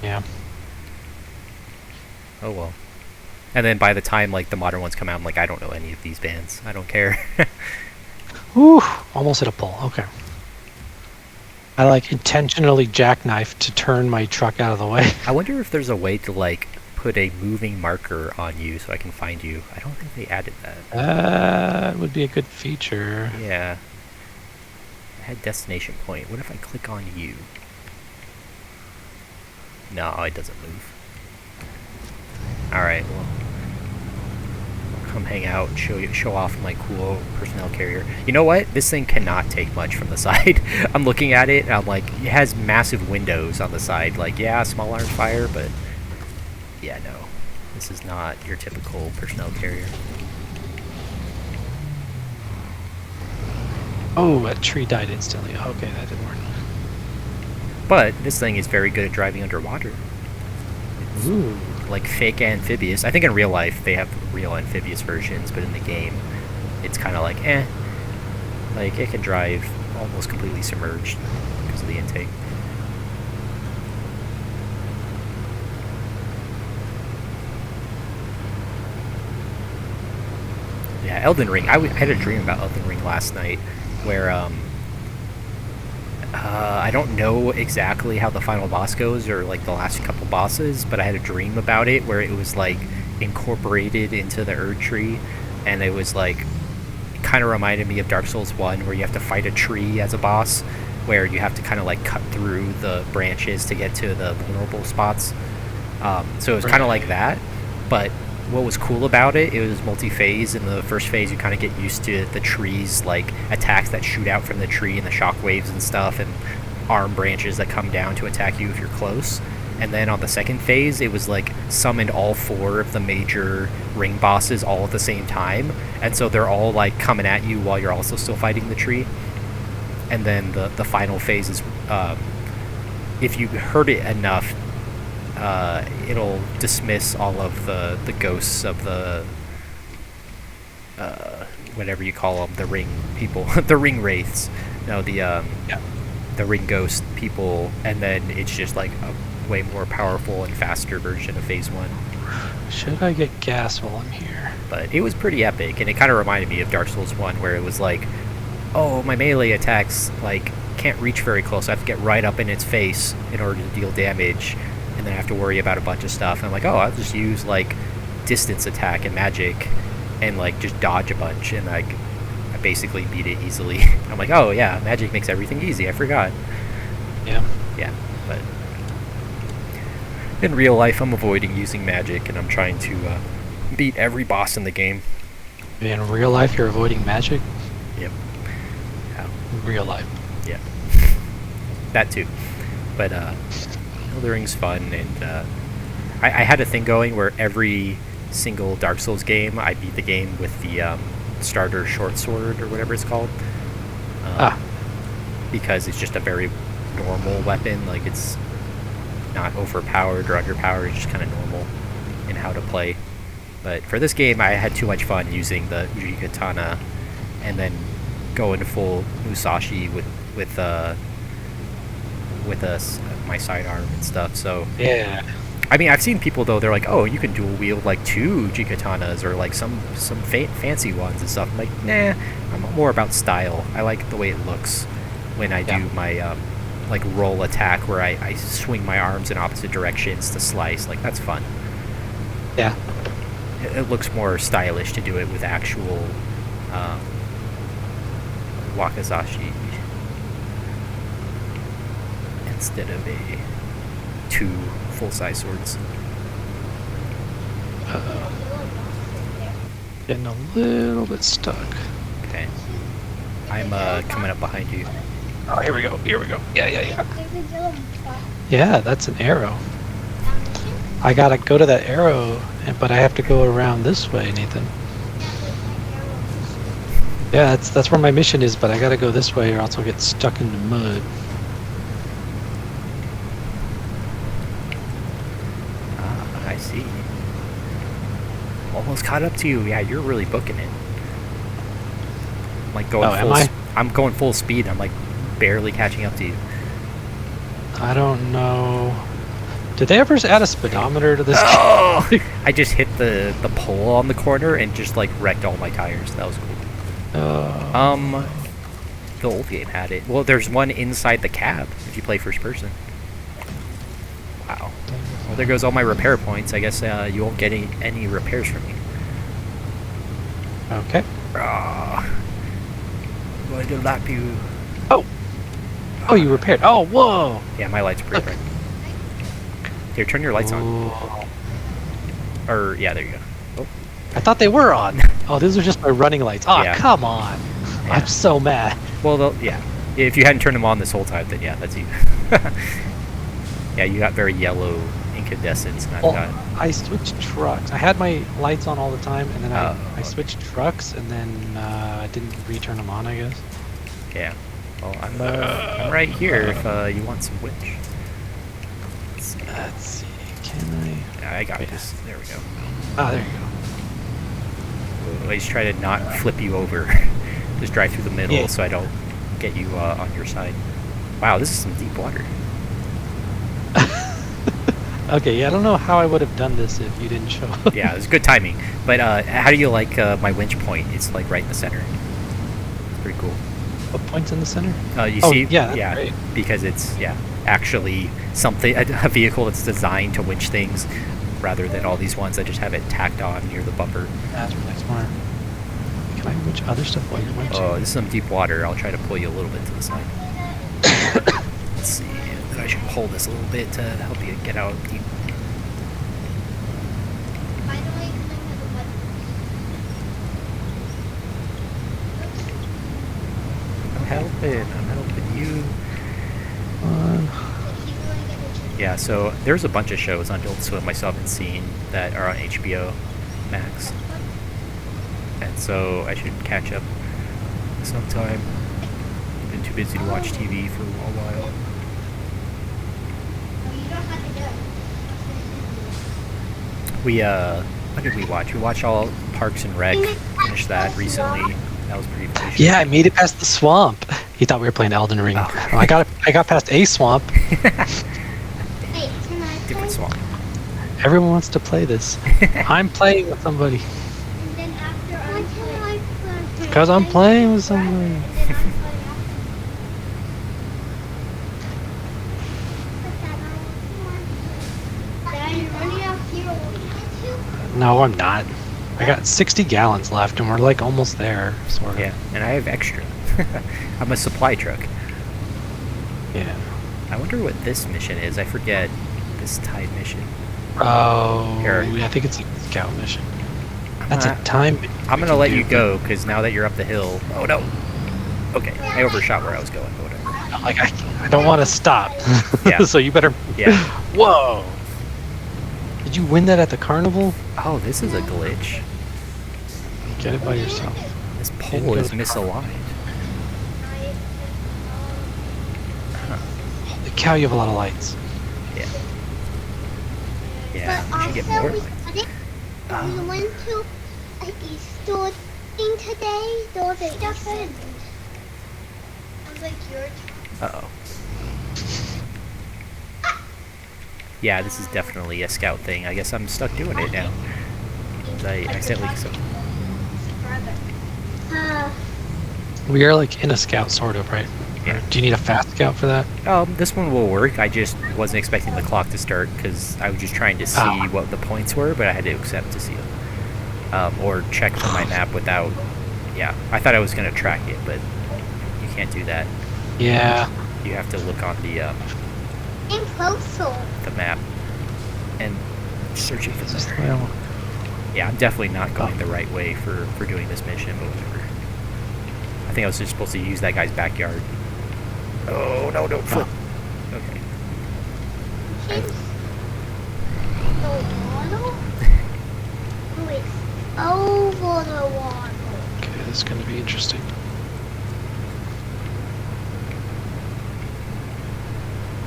Yeah. Oh well. And then by the time like the modern ones come out, I'm like, I don't know any of these bands. I don't care. Whew! Almost hit a pole. Okay. I like intentionally jackknifed to turn my truck out of the way. I wonder if there's a way to like put a moving marker on you so I can find you. I don't think they added that. That would be a good feature. Yeah. I had destination point. What if I click on you? No, it doesn't move. Alright, well. I'll come hang out and show off my cool personnel carrier. You know what? This thing cannot take much from the side. I'm looking at it and I'm like, it has massive windows on the side. Like, yeah, small arms fire, but yeah, no. This is not your typical personnel carrier. Oh, a tree died instantly. Okay, that didn't work. But this thing is very good at driving underwater. It's Ooh. like fake amphibious. I think in real life they have real amphibious versions, but in the game it's kind of like, eh. Like, it can drive almost completely submerged because of the intake. Yeah, Elden Ring. I had a dream about Elden Ring last night where I don't know exactly how the final boss goes or like the last couple bosses, but I had a dream about it where it was like incorporated into the Erd tree, and it was like, it kind of reminded me of Dark Souls 1 where you have to fight a tree as a boss, where you have to kind of like cut through the branches to get to the vulnerable spots. So it was kind of like that, but what was cool about it, it was multi-phase. In the first phase, you kind of get used to the trees, like attacks that shoot out from the tree and the shock waves and stuff, and arm branches that come down to attack you if you're close. And then on the second phase, it was like summoned all 4 of the major ring bosses all at the same time, and so they're all like coming at you while you're also still fighting the tree. And then the final phase is, if you hurt it enough, it'll dismiss all of the ghosts of the whatever you call them, the ring people, the ring wraiths. No, the ring ghost people, and then it's just like a way more powerful and faster version of phase 1. Should I get gas while I'm here? But it was pretty epic, and it kind of reminded me of Dark Souls 1, where it was like, oh, my melee attacks like can't reach very close. I have to get right up in its face in order to deal damage, and then I have to worry about a bunch of stuff. And I'm like, oh, I'll just use like distance attack and magic and like just dodge a bunch, and like I basically beat it easily. I'm like, oh yeah, magic makes everything easy. I forgot. Yeah. Yeah, but in real life, I'm avoiding using magic, and I'm trying to beat every boss in the game. In real life, you're avoiding magic? Yep. Yeah. In real life. Yeah. That too. But Elden Ring's fun, and I had a thing going where every single Dark Souls game, I beat the game with the starter short sword, or whatever it's called. Because it's just a very normal weapon. Like, it's not overpowered or underpowered, it's just kind of normal in how to play. But for this game, I had too much fun using the Uji Katana and then going full Musashi with my sidearm and stuff. So yeah, I mean, I've seen people though, they're like, oh, you can dual wield like 2 Uji Katanas or like some fancy ones and stuff. I'm like, nah, I'm more about style. I like the way it looks when I do my like roll attack where I swing my arms in opposite directions to slice. Like, that's fun. Yeah. It looks more stylish to do it with actual wakizashi instead of a 2 full-size swords. Getting a little bit stuck. Okay. I'm coming up behind you. Oh, here we go. Here we go. Yeah. Yeah, that's an arrow. I gotta go to that arrow, but I have to go around this way, Nathan. Yeah, that's where my mission is, but I gotta go this way or else I'll get stuck in the mud. I see. Almost caught up to you. Yeah, you're really booking it. I'm like going am I? I'm going full speed. I'm like barely catching up to you. I don't know. Did they ever add a speedometer to this? Oh! I just hit the pole on the corner and just like wrecked all my tires. That was cool. The old game had it. Well, there's one inside the cab if you play first person. Wow. Well, there goes all my repair points. I guess you won't get any repairs from me. Okay. I'm going to lap you. Oh, you repaired. Oh, whoa. Yeah, my light's pretty bright. Here, turn your lights on. Or, yeah, there you go. Oh. I thought they were on. Oh, these are just my running lights. Oh, Yeah. come on. Yeah. I'm so mad. Well, yeah. If you hadn't turned them on this whole time, then yeah, that's you. Yeah, you got very yellow incandescence. And I switched trucks. I had my lights on all the time, and then I switched trucks, and then I didn't return them on, I guess. Yeah. Well, I'm right here if you want some winch. Let's see. Can I? Yeah, I got this. There we go. Ah, there you go. Always try to not flip you over. Just drive through the middle so I don't get you on your side. Wow, this is some deep water. Okay, yeah, I don't know how I would have done this if you didn't show up. Yeah, it was good timing. But how do you like my winch point? It's like right in the center. It's pretty cool. What point's in the center? You Oh, see? yeah, that's great. Because it's actually something, a vehicle that's designed to winch things, rather than all these ones that just have it tacked on near the bumper. That's really smart. Can I winch other stuff while you're winching? Oh, this is some deep water. I'll try to pull you a little bit to the side. let's see. I should hold this a little bit to help you get out deep. I'm helping you. Yeah, so there's a bunch of shows on Adult Swim I still haven't seen that are on HBO Max. And so I should catch up sometime. Been too busy to watch TV for a while. What did we watch? We watched all Parks and Rec. Finished that recently. That was pretty funny. Yeah, I made it past the swamp. He thought we were playing Elden Ring. Oh. I got past a swamp. Different swamp. Everyone wants to play this. I'm playing with somebody. Because I'm playing with somebody. No, I'm not. I got 60 gallons left, and we're like almost there, sort of. Yeah, and I have extra. I'm a supply truck. Yeah. I wonder what this mission is. I forget. This tide mission. Oh, Here. I think it's a scout mission. That's a time. I'm gonna let you go because now that you're up the hill. Oh no. Okay, I overshot where I was going. But whatever. Like I don't want to stop. Yeah. So you better. Yeah. Whoa. Did you win that at the carnival? Oh, this is a glitch. Get it by yourself. This pole is misaligned. Holy cow, you have a lot of lights. Yeah. Yeah, we should get more. We went to a store thing today. There was a different. I was like, your Uh-oh. Yeah, this is definitely a scout thing. I guess I'm stuck doing it now. I accidentally... We are like in a scout, sort of, right? Yeah. Do you need a fast scout for that? This one will work. I just wasn't expecting the clock to start because I was just trying to see what the points were, but I had to accept to see them. Or check from my map without... Yeah, I thought I was going to track it, but you can't do that. Yeah. You have to look on the map and search it for this. Well, Yeah, I'm definitely not going the right way for doing this mission, but whatever. I think I was just supposed to use that guy's backyard. Oh, no, don't flip. Okay. over the water. okay, this is going to be interesting.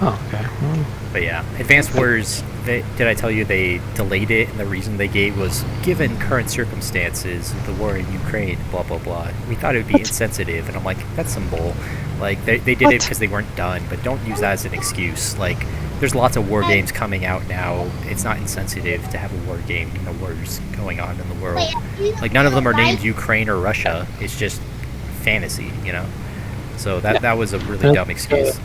Oh, okay. Well, But yeah, Advanced Wars, did I tell you they delayed it, and the reason they gave was, given current circumstances, the war in Ukraine, blah, blah, blah. We thought it would be insensitive, and I'm like, that's some bull. Like, they did it because they weren't done, but don't use that as an excuse. Like, there's lots of war games coming out now. It's not insensitive to have a war game when the war's going on in the world. Like, none of them are named Ukraine or Russia. It's just fantasy, you know? So that was a really dumb excuse.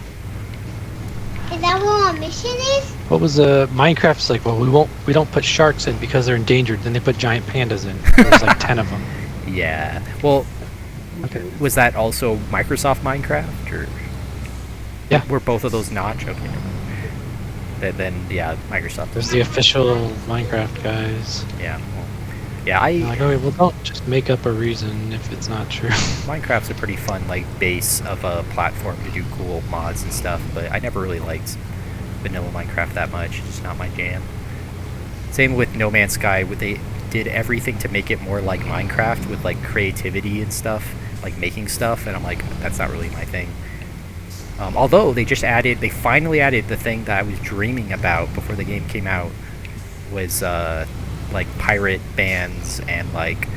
Is that what our mission is? what was Minecraft's like? Well, we don't put sharks in because they're endangered. Then they put giant pandas in. There's like 10 of them. Yeah. Well, Okay. was that also Microsoft Minecraft, or Yeah. were both of those not? Okay. Then yeah, Microsoft. There's the official Minecraft guys. Yeah. Well, yeah, They're like, okay, well, don't just make up a reason if it's not true. Minecraft's a pretty fun base of a platform to do cool mods and stuff, but I never really liked vanilla Minecraft that much. It's just not my jam. Same with No Man's Sky. They did everything to make it more like Minecraft with like creativity and stuff, like making stuff, and I'm like, that's not really my thing. Although they finally added the thing that I was dreaming about before the game came out, was like pirate bands and like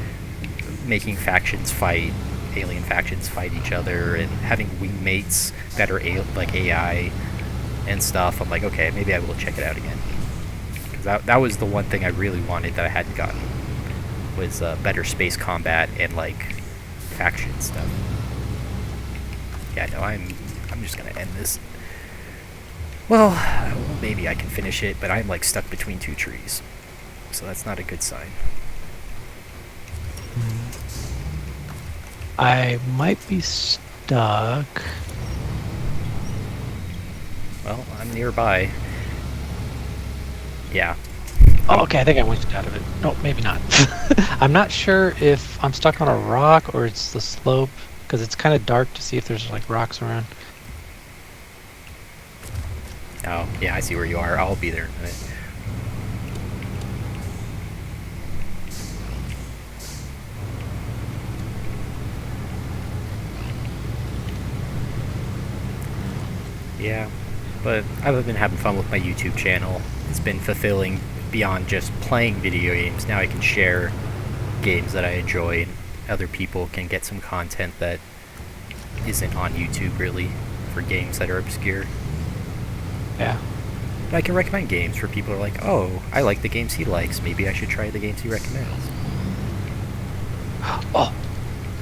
making factions fight, alien factions fight each other, and having wingmates that are like AI and stuff. I'm like, okay, maybe I will check it out again. Because that was the one thing I really wanted that I hadn't gotten, was better space combat and like faction stuff. Yeah, no, I'm just gonna end this. Well, maybe I can finish it, but I'm like stuck between two trees, so that's not a good sign. I might be stuck. Well, I'm nearby. Yeah. Oh, okay, I think I winched out of it. No, maybe not. I'm not sure if I'm stuck on a rock or it's the slope, because it's kind of dark to see if there's like rocks around. Oh, yeah, I see where you are. I'll be there in a minute. Yeah, but I've been having fun with my YouTube channel. It's been fulfilling beyond just playing video games. Now I can share games that I enjoy, and other people can get some content that isn't on YouTube, really, for games that are obscure. Yeah. But I can recommend games for people who are like, oh, I like the games he likes. Maybe I should try the games he recommends.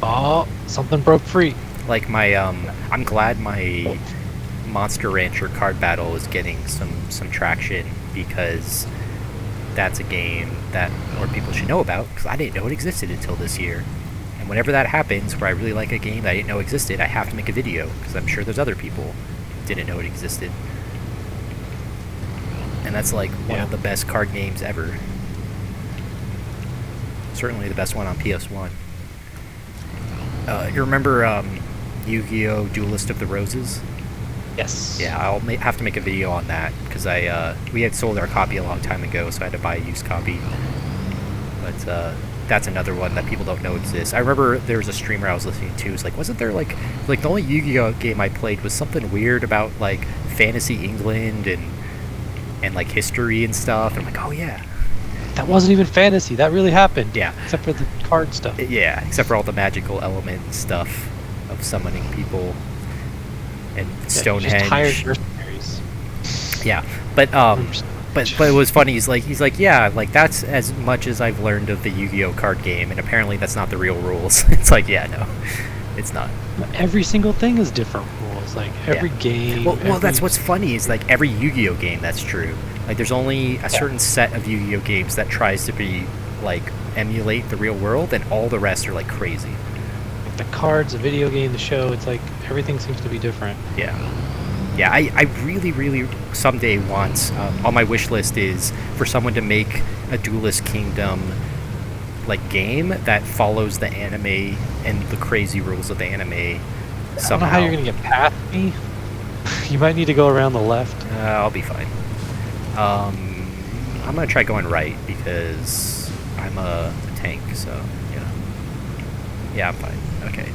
Oh, something broke free. Like my, I'm glad my Monster Rancher card battle is getting some traction, because that's a game that more people should know about, because I didn't know it existed until this year. And whenever that happens, where I really like a game that I didn't know existed, I have to make a video, because I'm sure there's other people who didn't know it existed. And that's like one of the best card games ever. Certainly the best one on PS1. You remember Yu-Gi-Oh! Duelist of the Roses? Yes. Yeah, I'll have to make a video on that, because we had sold our copy a long time ago, so I had to buy a used copy. But that's another one that people don't know exists. I remember there was a streamer I was listening to. It's like, wasn't there like the only Yu-Gi-Oh game I played was something weird about like fantasy England and like history and stuff. And I'm like, oh yeah, That wasn't even fantasy. That really happened. yeah, Except for the card stuff. yeah. Except for all the magical element stuff of summoning people and Stonehenge. Just hired mercenaries. Yeah, but it was funny. He's like, yeah, like that's as much as I've learned of the Yu-Gi-Oh card game, and apparently that's not the real rules. It's like, yeah, no, it's not. Every single thing is different rules. Like every game. Well, that's what's funny is like every Yu-Gi-Oh game that's true. Like there's only a certain set of Yu-Gi-Oh games that tries to be like emulate the real world, and all the rest are like crazy. The cards, the video game, the show. It's like everything seems to be different. Yeah. Yeah, I really, really someday want, on my wish list is for someone to make a Duelist Kingdom like game that follows the anime and the crazy rules of the anime somehow. I don't know how you're gonna get past me. You might need to go around the left. I'll be fine. I'm gonna try going right because I'm a tank, so yeah. Yeah, I'm fine. Okay.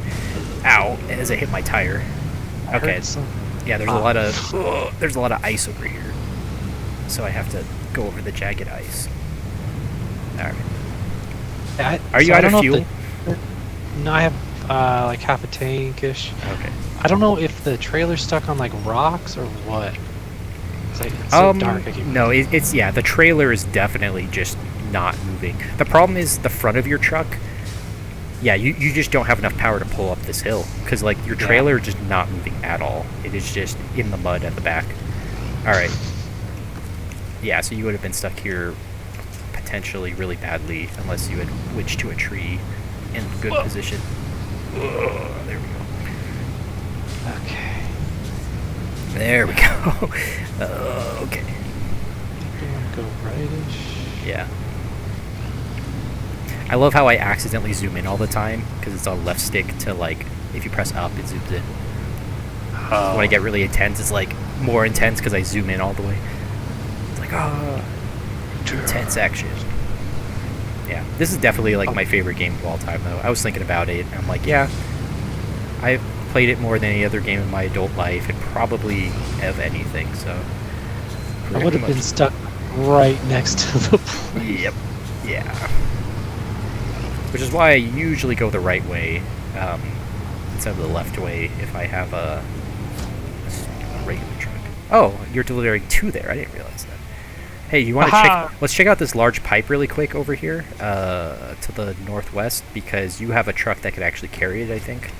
Ow! As I hit my tire. Okay. Yeah, there's a lot of ice over here, so I have to go over the jagged ice. All right. Are you out of fuel? No, I have like half a tank-ish. Okay. I don't know if the trailer's stuck on like rocks or what. It's so dark. It's the trailer is definitely just not moving. The problem is the front of your truck. Yeah, you just don't have enough power to pull up this hill, because like your trailer is just not moving at all. It is just in the mud at the back. All right. Yeah, so you would have been stuck here potentially really badly unless you had witched to a tree in good position. There we go. Okay. There we go. Okay. Go rightish. Yeah. I love how I accidentally zoom in all the time, because it's on left stick to, like, if you press up, it zooms in. When I get really intense, it's, like, more intense because I zoom in all the way. It's like, intense action. Yeah, this is definitely, like, my favorite game of all time, though. I was thinking about it, and I'm like, yeah, I've played it more than any other game in my adult life, and probably of anything, so... I would have been stuck right next to the place. Yep. Yeah. Which is why I usually go the right way instead of the left way if I have a regular truck. Oh, you're delivering two there. I didn't realize that. Hey, you want to check? Let's check out this large pipe really quick over here to the northwest, because you have a truck that could actually carry it, I think.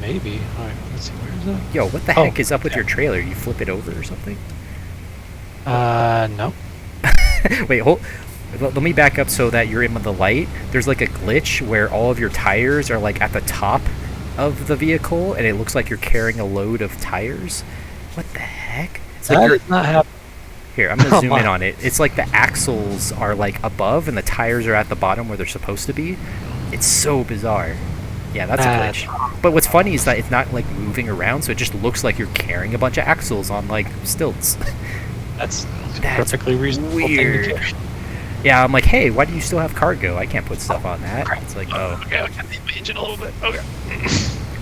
Maybe. All right, let's see. Where is that? Yo, what the heck is up with your trailer? You flip it over or something? No. Wait, hold. Let me back up so that you're in the light. There's like a glitch where all of your tires are like at the top of the vehicle, and it looks like you're carrying a load of tires. What the heck? heck? It's like That you're, is not happening. here, I'm gonna Oh zoom my. in on it. It's like the axles are like above and the tires are at the bottom where they're supposed to be. It's so bizarre. Yeah, that's a glitch. But what's funny is that it's not like moving around, so it just looks like you're carrying a bunch of axles on like stilts. That's That's perfectly reasonable thing to weird. carry. Yeah, I'm like, hey, why do you still have cargo? I can't put stuff on that. It's like, oh. Okay, I'll get the engine a little bit. Okay.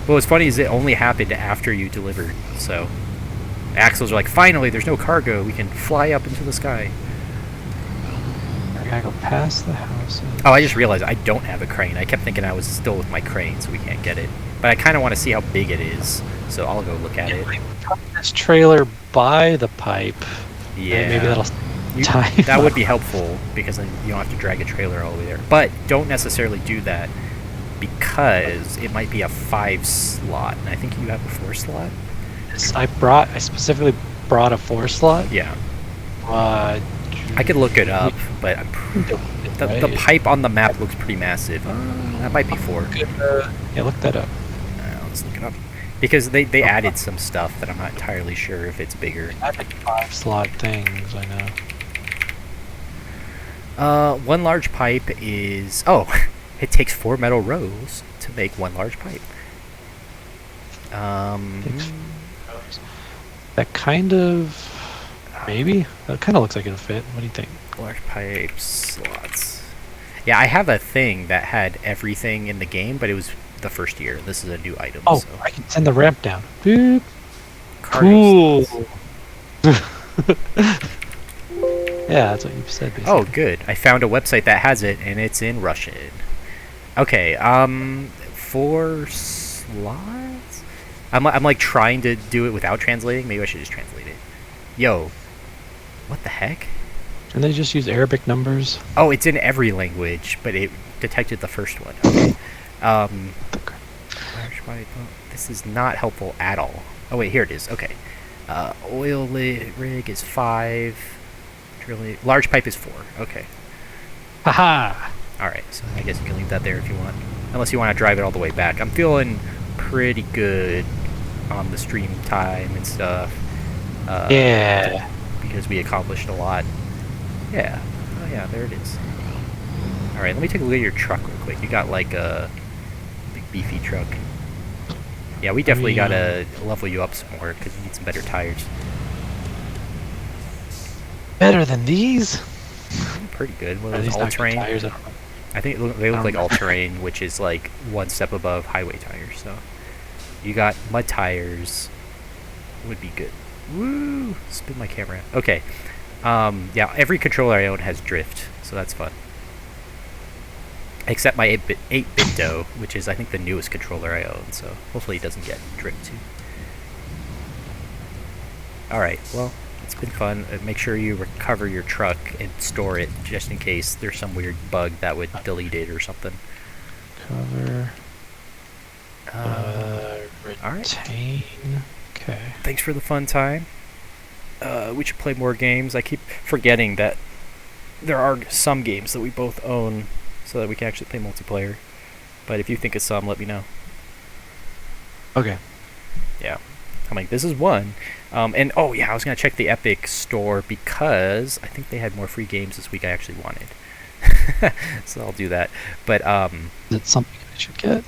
Well, what's funny is it only happened after you delivered, so axles are like, finally, there's no cargo. We can fly up into the sky. I gotta go past the house. Oh, I just realized I don't have a crane. I kept thinking I was still with my crane, so we can't get it. But I kind of want to see how big it is, so I'll go look at it. This trailer by the pipe. Yeah, Maybe that'll You- time. that would be helpful because then you don't have to drag a trailer all the way there. But don't necessarily do that because it might be a 5 slot, and I think you have a 4 slot. I specifically brought a 4 slot. Yeah, Uh, I could look it up, but the right. pipe on the map looks pretty massive. That might be 4. Yeah, look that up. Let's look it up because they added some stuff that I'm not entirely sure if it's bigger. I think 5 slot things. I know. One large pipe is it takes 4 metal rows to make one large pipe. That kind of maybe. That kind of looks like it'll fit. What do you think? Large pipe slots. Yeah, I have a thing that had everything in the game, but it was the first year. This is a new item. Oh, so. I can send the ramp down. Boop. Cargo Cool. slots. Yeah, that's what you said. Basically. Oh, good. I found a website that has it, and it's in Russian. Okay, 4 slots? I'm like trying to do it without translating. Maybe I should just translate it. Yo, what the heck? And they just use Arabic numbers. Oh, it's in every language, but it detected the first one. Okay. Large pipe. Oh, this is not helpful at all. Oh wait, here it is. Okay. Oil rig is 5. Large pipe is 4. Okay. Haha. Alright, so I guess you can leave that there if you want. Unless you want to drive it all the way back. I'm feeling pretty good on the stream time and stuff. Yeah. Because we accomplished a lot. Yeah. Oh yeah, there it is. Alright, let me take a look at your truck real quick. You got like a big beefy truck. Yeah, we definitely gotta level you up some more because you need some better tires. Better than these. Pretty good. One Are of these those not good all-terrain. tires? I don't know. I think they look like all-terrain, which is like one step above highway tires. So you got mud tires. Would be good. Woo! Spin my camera. Okay. Yeah, every controller I own has drift, so that's fun. Except my 8-bit dough, which is I think the newest controller I own. So hopefully it doesn't get drift too. All right. Well. It's been fun. Make sure you recover your truck and store it just in case there's some weird bug that would delete it or something. Cover. All right. Retain. Okay. Thanks for the fun time. We should play more games. I keep forgetting that there are some games that we both own so that we can actually play multiplayer. But if you think of some, let me know. Okay. Yeah. I'm like, this is one. And oh yeah, I was gonna check the Epic store because I think they had more free games this week I actually wanted. So I'll do that. But Is it something I should get?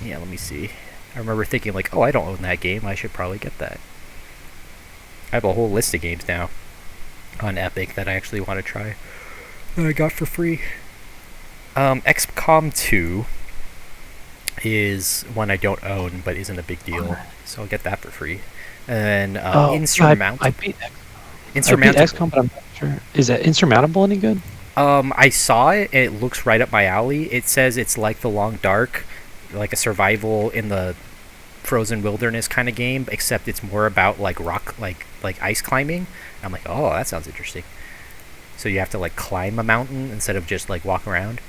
yeah, let me see. I remember thinking like, oh, I don't own that game. I should probably get that. I have a whole list of games now on Epic that I actually want to try that I got for free. XCOM 2 is one I don't own but isn't a big deal, so I'll get that for free. And then Insurmountable. I beat Insurmountable. XCOM, but I'm not sure. Is that Insurmountable any good? I saw it. It looks right up my alley. It says it's like The Long Dark, like a survival in the frozen wilderness kind of game, except it's more about like rock, like ice climbing. I'm like, oh, that sounds interesting. So you have to like climb a mountain instead of just like walk around.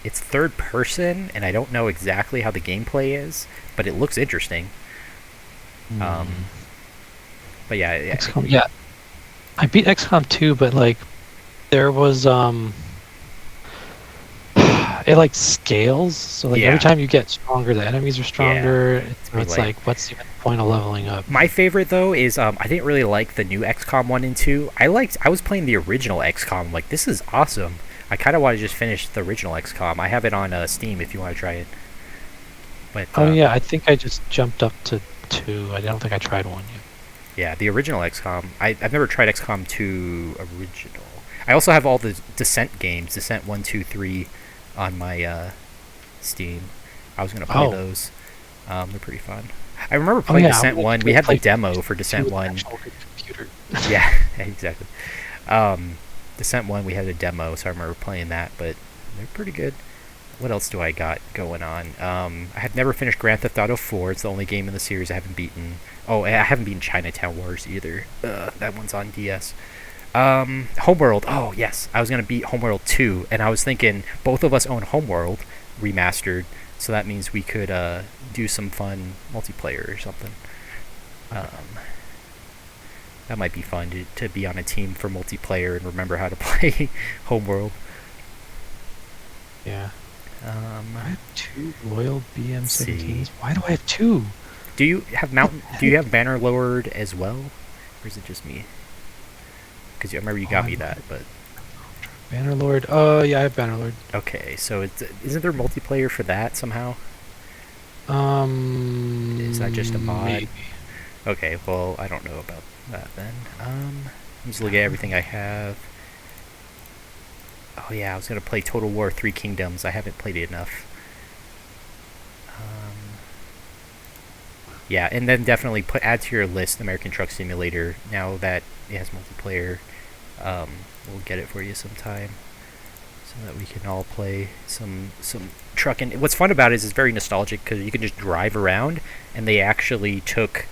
It's third person, and I don't know exactly how the gameplay is, but it looks interesting. But yeah, XCOM, yeah. I beat XCOM 2, but like there was it like scales. So like Yeah. every time you get stronger, the enemies are stronger. So pretty it's lame. like, what's even the point of leveling up? My favorite though is I didn't really like the new XCOM 1 and 2. I was playing the original XCOM. Like, this is awesome. I kind of want to just finish the original XCOM. I have it on Steam if you want to try it. But Oh yeah, I think I just jumped up to 2. I don't think I tried 1 yet. yeah, the original XCOM. I've never tried XCOM 2 original. I also have all the Descent games, Descent 1, 2, 3, on my Steam. I was gonna play those. They're pretty fun. I remember playing Descent 1. We had the demo for Descent 1. Computer. Yeah, exactly. Descent 1, we had a demo, so I remember playing that, but they're pretty good. What else do I got going on? I have never finished Grand Theft Auto 4. It's the only game in the series I haven't beaten. Oh, I haven't beaten Chinatown Wars either. That one's on DS. Homeworld. Oh, yes. I was going to beat Homeworld 2, and I was thinking both of us own Homeworld remastered, so that means we could do some fun multiplayer or something. That might be fun to be on a team for multiplayer and remember how to play Homeworld. Yeah. I have 2 Royal See. BM-17s. Why do I have 2? Do you have Bannerlord as well, or is it just me? Because I remember you got me that, but Bannerlord. Yeah, I have Bannerlord. okay. So isn't there multiplayer for that somehow? Is that just a mod? Maybe. Okay, well, I don't know about that then. I'm just looking at everything I have. Oh yeah, I was gonna play Total War 3 Kingdoms. I haven't played it enough. Yeah, and then definitely add to your list American Truck Simulator. Now that it has multiplayer, we'll get it for you sometime, so that we can all play some trucking. What's fun about it is it's very nostalgic because you can just drive around, and they actually took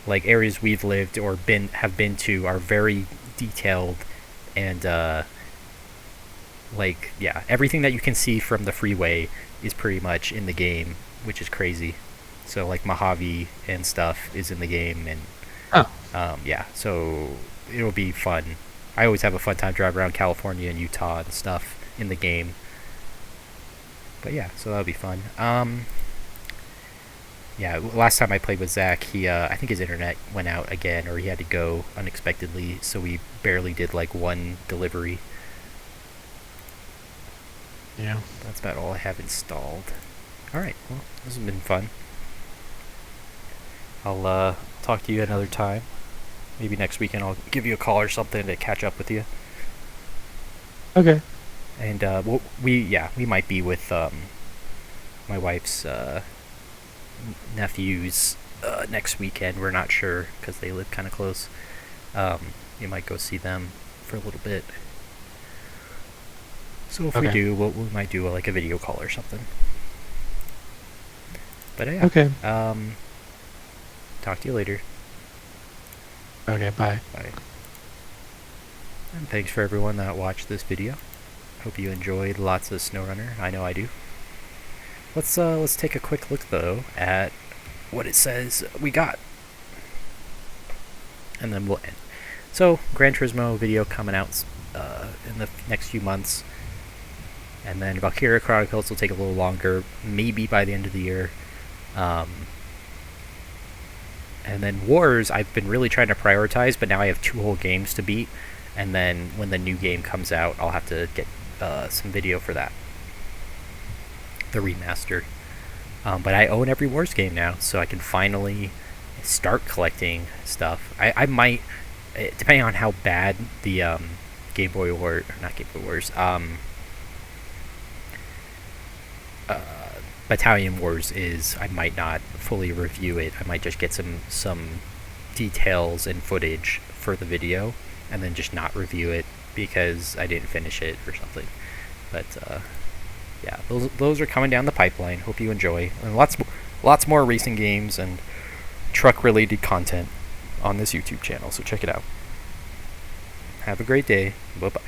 like areas we've lived or have been to are very detailed, and like yeah, everything that you can see from the freeway is pretty much in the game, which is crazy. So like Mojave and stuff is in the game, and yeah, so it'll be fun. I always have a fun time driving around California and Utah and stuff in the game. But yeah, so that'll be fun. Yeah, last time I played with Zach, he I think his internet went out again, or he had to go unexpectedly, so we barely did like 1 delivery. Yeah. That's about all I have installed. Alright, well, this has been fun. I'll talk to you another time. Maybe next weekend I'll give you a call or something to catch up with you. Okay. And we might be with my wife's nephews next weekend. We're not sure because they live kind of close. You might go see them for a little bit. So if we do, we might do like a video call or something. But yeah. Okay. Talk to you later. Okay, bye. Bye. And thanks for everyone that watched this video. Hope you enjoyed lots of Snowrunner. I know I do. Let's take a quick look though at what it says we got, and then we'll end. So Gran Turismo video coming out in the next few months, and then Valkyria Chronicles will take a little longer, maybe by the end of the year. And then Wars, I've been really trying to prioritize, but now I have 2 whole games to beat, and then when the new game comes out, I'll have to get some video for that, the remaster. But I own every Wars game now, so I can finally start collecting stuff. I might, depending on how bad the Game Boy War, not Game Boy Wars, Battalion Wars is, I might not fully review it. I might just get some details and footage for the video, and then just not review it because I didn't finish it or something. But yeah, those are coming down the pipeline. Hope you enjoy, and lots more racing games and truck related content on this YouTube channel. So check it out. Have a great day. Bye bye.